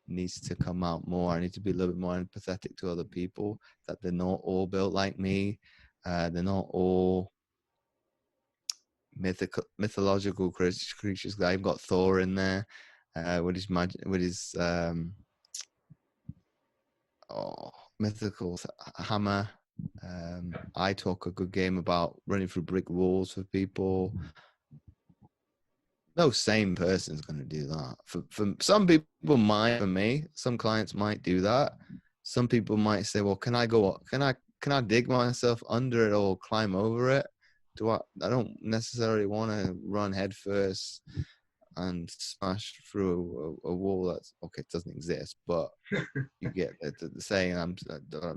Needs to come out more. I need to be a little bit more empathetic to other people, that they're not all built like me. They're not all mythological creatures. I've got Thor in there with his mythical hammer. I talk a good game about running through brick walls for people. No sane person's going to do that. For some people might. For me, some clients might do that. Some people might say, well, can I dig myself under it or climb over it? I don't necessarily want to run headfirst and smash through a wall that's okay. It doesn't exist, but you get the saying I'm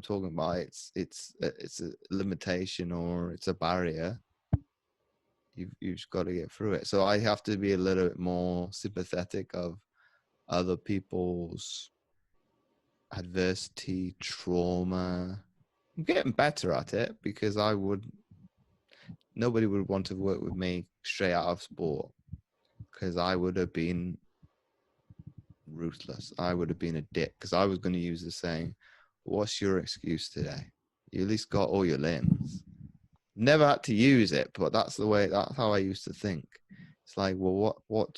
talking about. It's a limitation, or it's a barrier. You've got to get through it. So I have to be a little bit more sympathetic of other people's adversity, trauma. I'm getting better at it, because nobody would want to work with me straight out of sport, because I would have been ruthless. I would have been a dick, because I was going to use the saying, what's your excuse today? You at least got all your limbs. Never had to use it, but that's how I used to think. It's like, well, what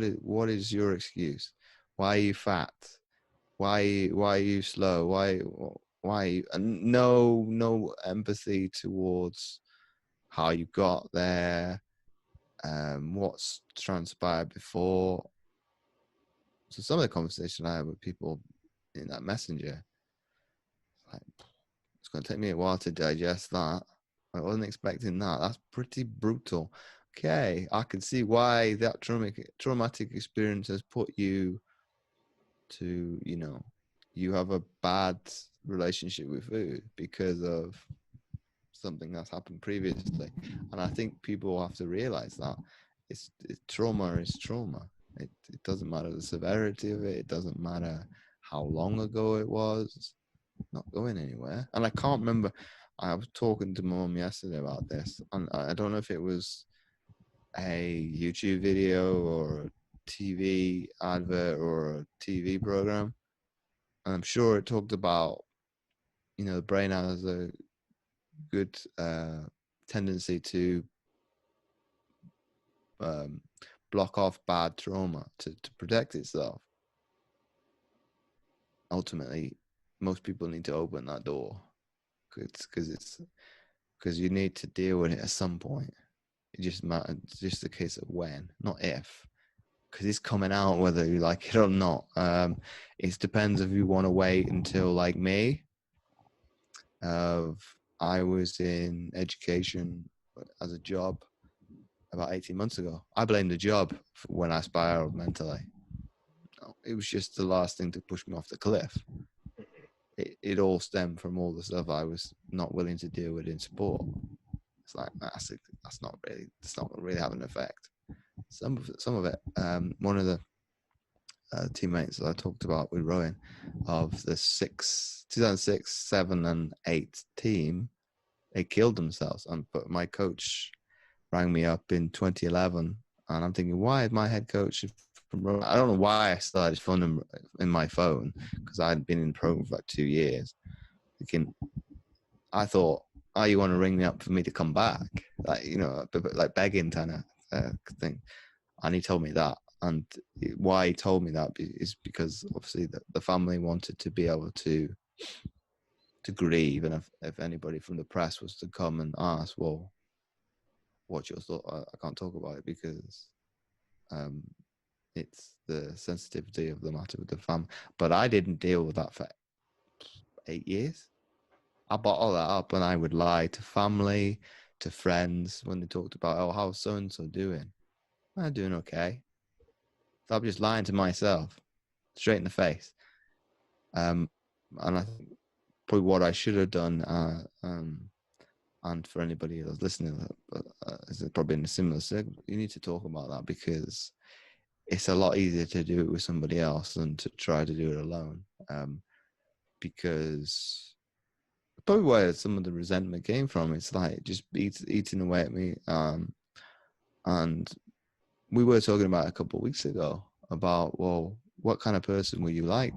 is your excuse? Why are you fat? Why are you slow? Why are you, and no empathy towards how you got there, what's transpired before. So some of the conversation I had with people in that messenger, like, it's going to take me a while to digest that. I wasn't expecting that. That's pretty brutal. Okay, I can see why that traumatic experience has put you to, you have a bad relationship with food because of something that's happened previously. And I think people have to realize that trauma is trauma. It doesn't matter the severity of it. It doesn't matter how long ago it was. Not going anywhere. And I can't remember. I was talking to my mum yesterday about this, and I don't know if it was a YouTube video or a TV advert or a TV program. And I'm sure it talked about, the brain has a good tendency to um, block off bad trauma to protect itself. Ultimately, most people need to open that door because you need to deal with it at some point. It just matters, just a case of when, not if, because it's coming out whether you like it or not. It depends if you want to wait until, like me, I was in education as a job about 18 months ago. I blamed the job when I spiraled mentally. It was just the last thing to push me off the cliff. It all stemmed from all the stuff I was not willing to deal with in sport. It's like that's not really having an effect. Some of it. One of the teammates that I talked about with rowing of the 2006, 7, and 8 team, they killed themselves. But my coach rang me up in 2011, and I'm thinking, why is my head coach from rowing? I don't know why I still had his phone number in my phone, because I hadn't been in the program for like 2 years. I thought, oh, you want to ring me up for me to come back? Like, like begging kind of thing. And he told me that. And why he told me that is because obviously the family wanted to be able to grieve. And if anybody from the press was to come and ask, well, what's your thought? I can't talk about it because it's the sensitivity of the matter with the family. But I didn't deal with that for 8 years. I bottled that up, and I would lie to family, to friends when they talked about, oh, how's so-and-so doing? I'm doing okay. So I'm just lying to myself, straight in the face. And I think probably what I should have done, and for anybody that's listening, is probably in a similar segment, you need to talk about that, because it's a lot easier to do it with somebody else than to try to do it alone. Because probably where some of the resentment came from, it's like just eating away at me. And we were talking about a couple of weeks ago about, well, what kind of person were you like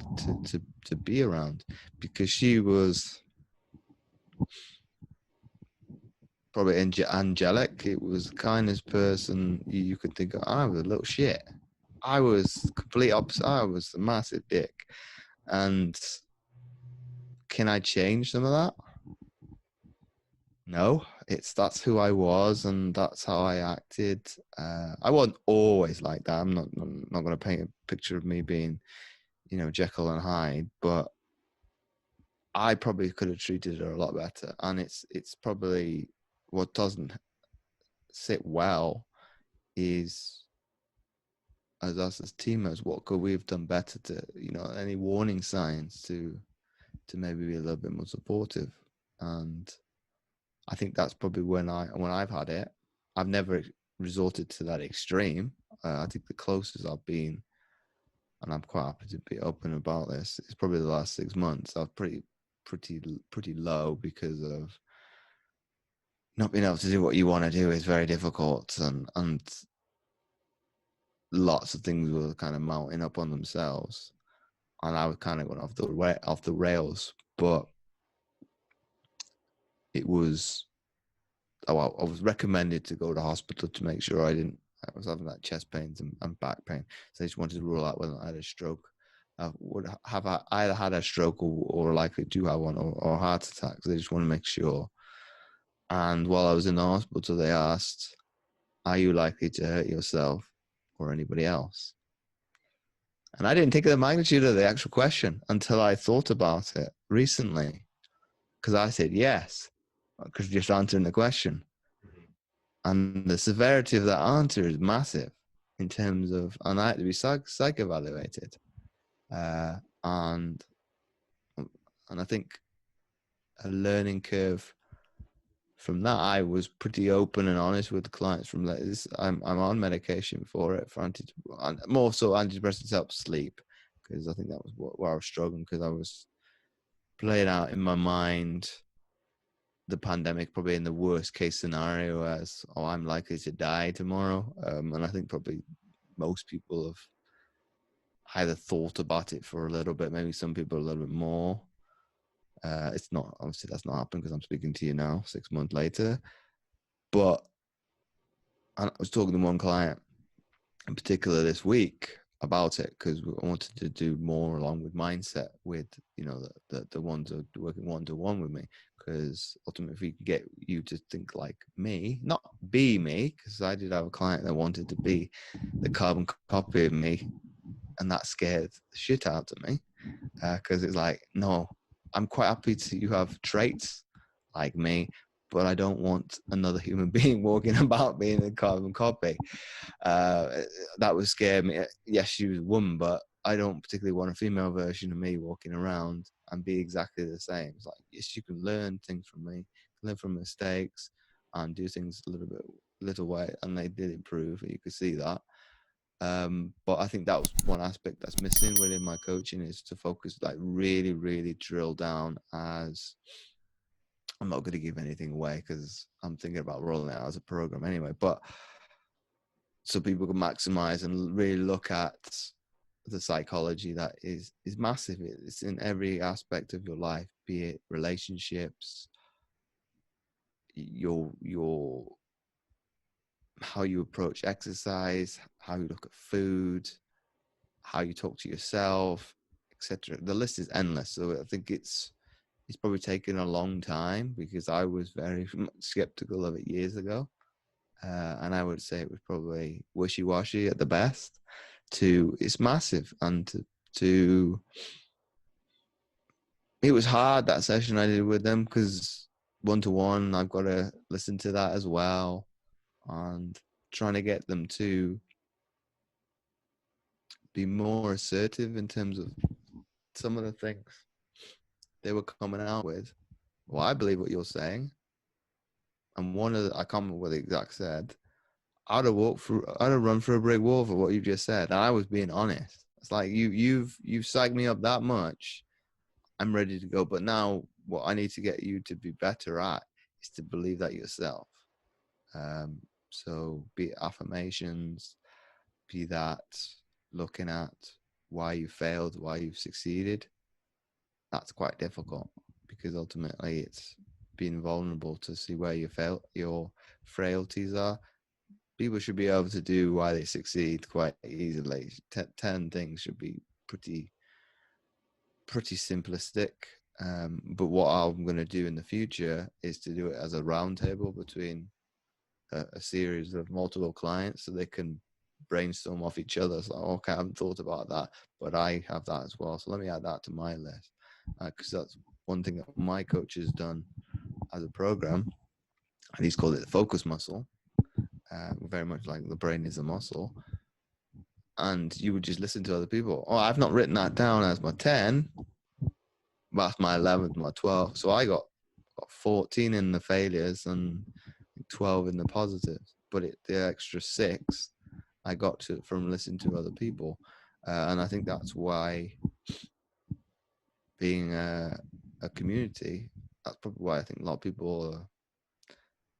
to be around? Because she was probably angelic. It was the kindest person you could think of. I was a little shit. I was complete opposite. I was a massive dick. And can I change some of that? No, that's who I was, and that's how I acted. I wasn't always like that. I'm not going to paint a picture of me being, Jekyll and Hyde, but I probably could have treated her a lot better. And it's probably what doesn't sit well is, as us as teammates, what could we have done better to, any warning signs to maybe be a little bit more supportive. And I think that's probably when I've had it. I've never resorted to that extreme. I think the closest I've been, and I'm quite happy to be open about this, is probably the last 6 months. I was pretty low because of not being able to do what you want to do is very difficult, and lots of things were kind of mounting up on themselves, and I was kind of going off the rails. But it was, I was recommended to go to hospital to make sure I was having like chest pains and back pain. So they just wanted to rule out whether I had a stroke. I would have either had a stroke or likely to have one, or a heart attack. So they just want to make sure. And while I was in the hospital, they asked, are you likely to hurt yourself or anybody else? And I didn't take the magnitude of the actual question until I thought about it recently, because I said yes, because just answering the question. And the severity of that answer is massive in terms of, and I had to be psych evaluated. And I think a learning curve from that, I was pretty open and honest with the clients from this. I'm on medication for it, more so antidepressants help sleep, because I think that was where I was struggling, because I was playing out in my mind the pandemic probably in the worst case scenario as, oh, I'm likely to die tomorrow. And I think probably most people have either thought about it for a little bit, maybe some people a little bit more. It's not, obviously that's not happened because I'm speaking to you now 6 months later. But I was talking to one client in particular this week about it because I wanted to do more along with mindset with, you know, the ones that are working one-to-one with me, because ultimately if we can get you to think like me, not be me, because I did have a client that wanted to be the carbon copy of me, and that scared the shit out of me, because it's like, no, I'm quite happy to you have traits like me, but I don't want another human being walking about being a carbon copy. That would scare me. Yes, she was a woman, but I don't particularly want a female version of me walking around and be exactly the same. It's like, yes, you can learn things from me, learn from mistakes, and do things a little way, and they did improve. You could see that. But I think that was one aspect that's missing within my coaching, is to focus, like really, really drill down. As I'm not going to give anything away because I'm thinking about rolling it out as a program anyway, but so people can maximize and really look at the psychology that is massive. It's in every aspect of your life, be it relationships, your how you approach exercise, how you look at food, how you talk to yourself, etc. The list is endless. So I think it's probably taken a long time, because I was very skeptical of it years ago. And I would say it was probably wishy-washy at the best, to it's massive. And to it was hard, that session I did with them, because one-to-one, I've got to listen to that as well, and trying to get them to be more assertive in terms of some of the things they were coming out with. Well, I believe what you're saying. And one of the, I can't remember what the exact said, I'd have run through a brick wall for what you just said. And I was being honest. It's like, you've psyched me up that much. I'm ready to go. But now what I need to get you to be better at is to believe that yourself. So be it affirmations, be that looking at why you failed, why you've succeeded. That's quite difficult, because ultimately it's being vulnerable to see where your frailties are. People should be able to do why they succeed quite easily. 10 things should be pretty simplistic. But what I'm going to do in the future is to do it as a roundtable between a series of multiple clients, so they can brainstorm off each other. So, okay, I haven't thought about that, but I have that as well. So let me add that to my list, because that's one thing that my coach has done as a program, and he's called it the focus muscle. Very much like the brain is a muscle. And you would just listen to other people. Oh, I've not written that down as my 10, but that's my 11th, my 12. So I got 14 in the failures and 12 in the positives. But the extra 6 I got from listening to other people. And I think that's why being a community, that's probably why I think a lot of people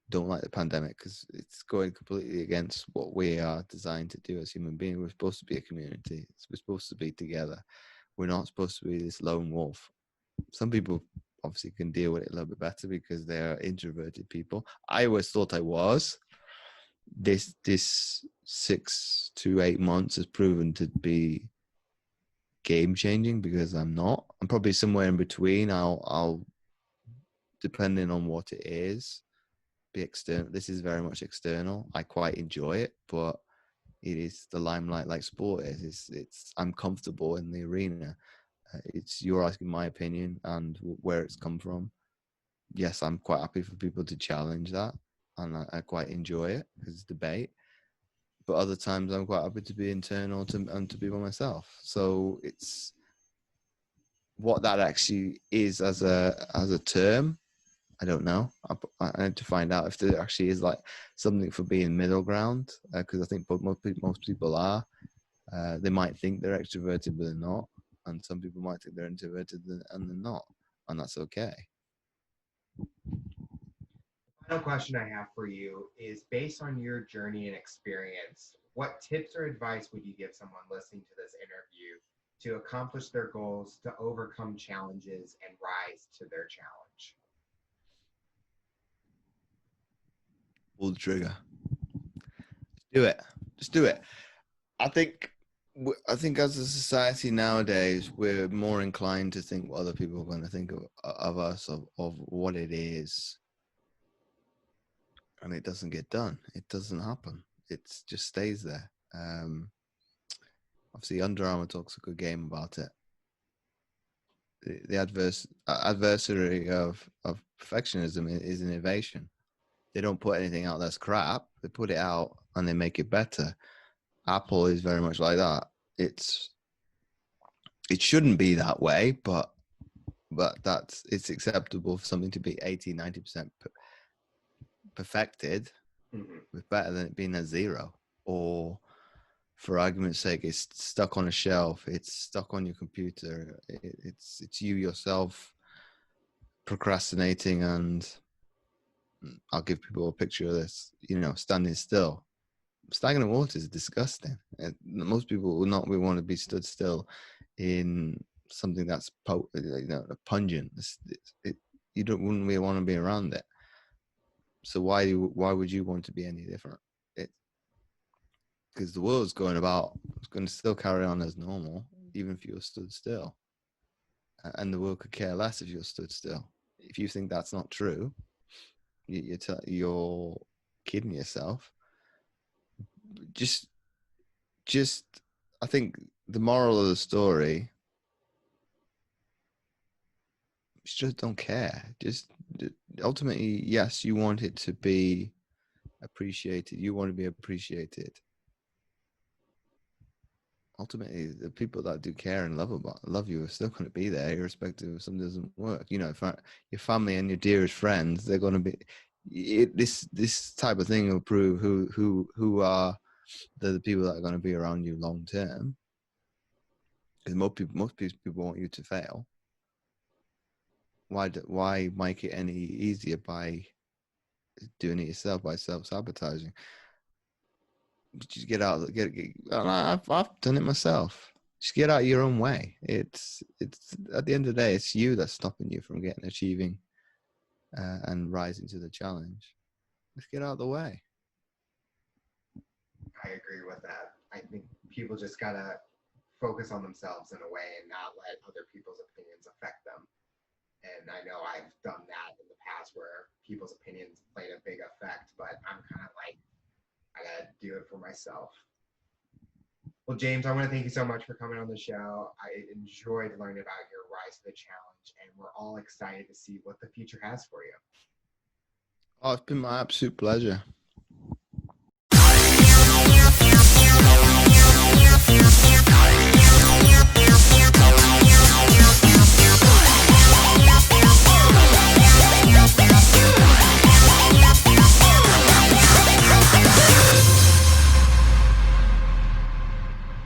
don't like the pandemic, because it's going completely against what we are designed to do as human beings. We're supposed to be a community. We're supposed to be together. We're not supposed to be this lone wolf. Some people obviously can deal with it a little bit better because they're introverted people. I always thought I was. This 6 to 8 months has proven to be game changing, because I'm not. I'm probably somewhere in between. I'll depending on what it is, be external. This is very much external. I quite enjoy it, but it is the limelight, like sport is. It's I'm comfortable in the arena. It's you're asking my opinion and where it's come from. Yes, I'm quite happy for people to challenge that, and I quite enjoy it because it's debate. But other times I'm quite happy to be internal and to be by myself. So it's what that actually is as a term. I don't know. I need to find out if there actually is like something for being middle ground, because I think most people are. They might think they're extroverted, but they're not. And some people might think they're introverted and they're not. And that's okay. Final question I have for you is based on your journey and experience, what tips or advice would you give someone listening to this interview to accomplish their goals, to overcome challenges, and rise to their challenge? Pull the trigger. Do it. Just do it. I think I think as a society nowadays, we're more inclined to think what other people are going to think of us, of what it is, and it doesn't get done. It doesn't happen. It just stays there. Obviously, Under Armour talks a good game about it. The adversary of perfectionism is innovation. They don't put anything out that's crap. They put it out and they make it better. Apple is very much like that. It shouldn't be that way, but it's acceptable for something to be 80-90% perfected. Mm-hmm. It's better than it being at zero, or for argument's sake, it's stuck on a shelf, it's stuck on your computer, it's you yourself procrastinating. And I'll give people a picture of this, standing still. Stagnant water is disgusting. Most people will not want to be stood still in something that's pungent. You wouldn't really want to be around it. So why would you want to be any different? Because the world's going to still carry on as normal, even if you're stood still. And the world could care less if you're stood still. If you think that's not true, you're kidding yourself. Just I think the moral of the story is just don't care. Just ultimately, yes, you want it to be appreciated. You want to be appreciated. Ultimately, the people that do care and love you are still going to be there, irrespective if something doesn't work. If your family and your dearest friends, they're going to be. This type of thing will prove who are the people that are going to be around you long term. Because most people want you to fail. Why make it any easier by doing it yourself, by self-sabotaging? Just get out. I've done it myself. Just get out of your own way. It's at the end of the day, it's you that's stopping you from achieving and rising to the challenge. Let's get out of the way. I agree with that. I think people just gotta focus on themselves in a way and not let other people's opinions affect them. And I know I've done that in the past where people's opinions played a big effect, but I'm kind of like, I gotta do it for myself. Well, James, I want to thank you so much for coming on the show. I enjoyed learning about your rise to the challenge, and we're all excited to see what the future has for you. Oh, it's been my absolute pleasure.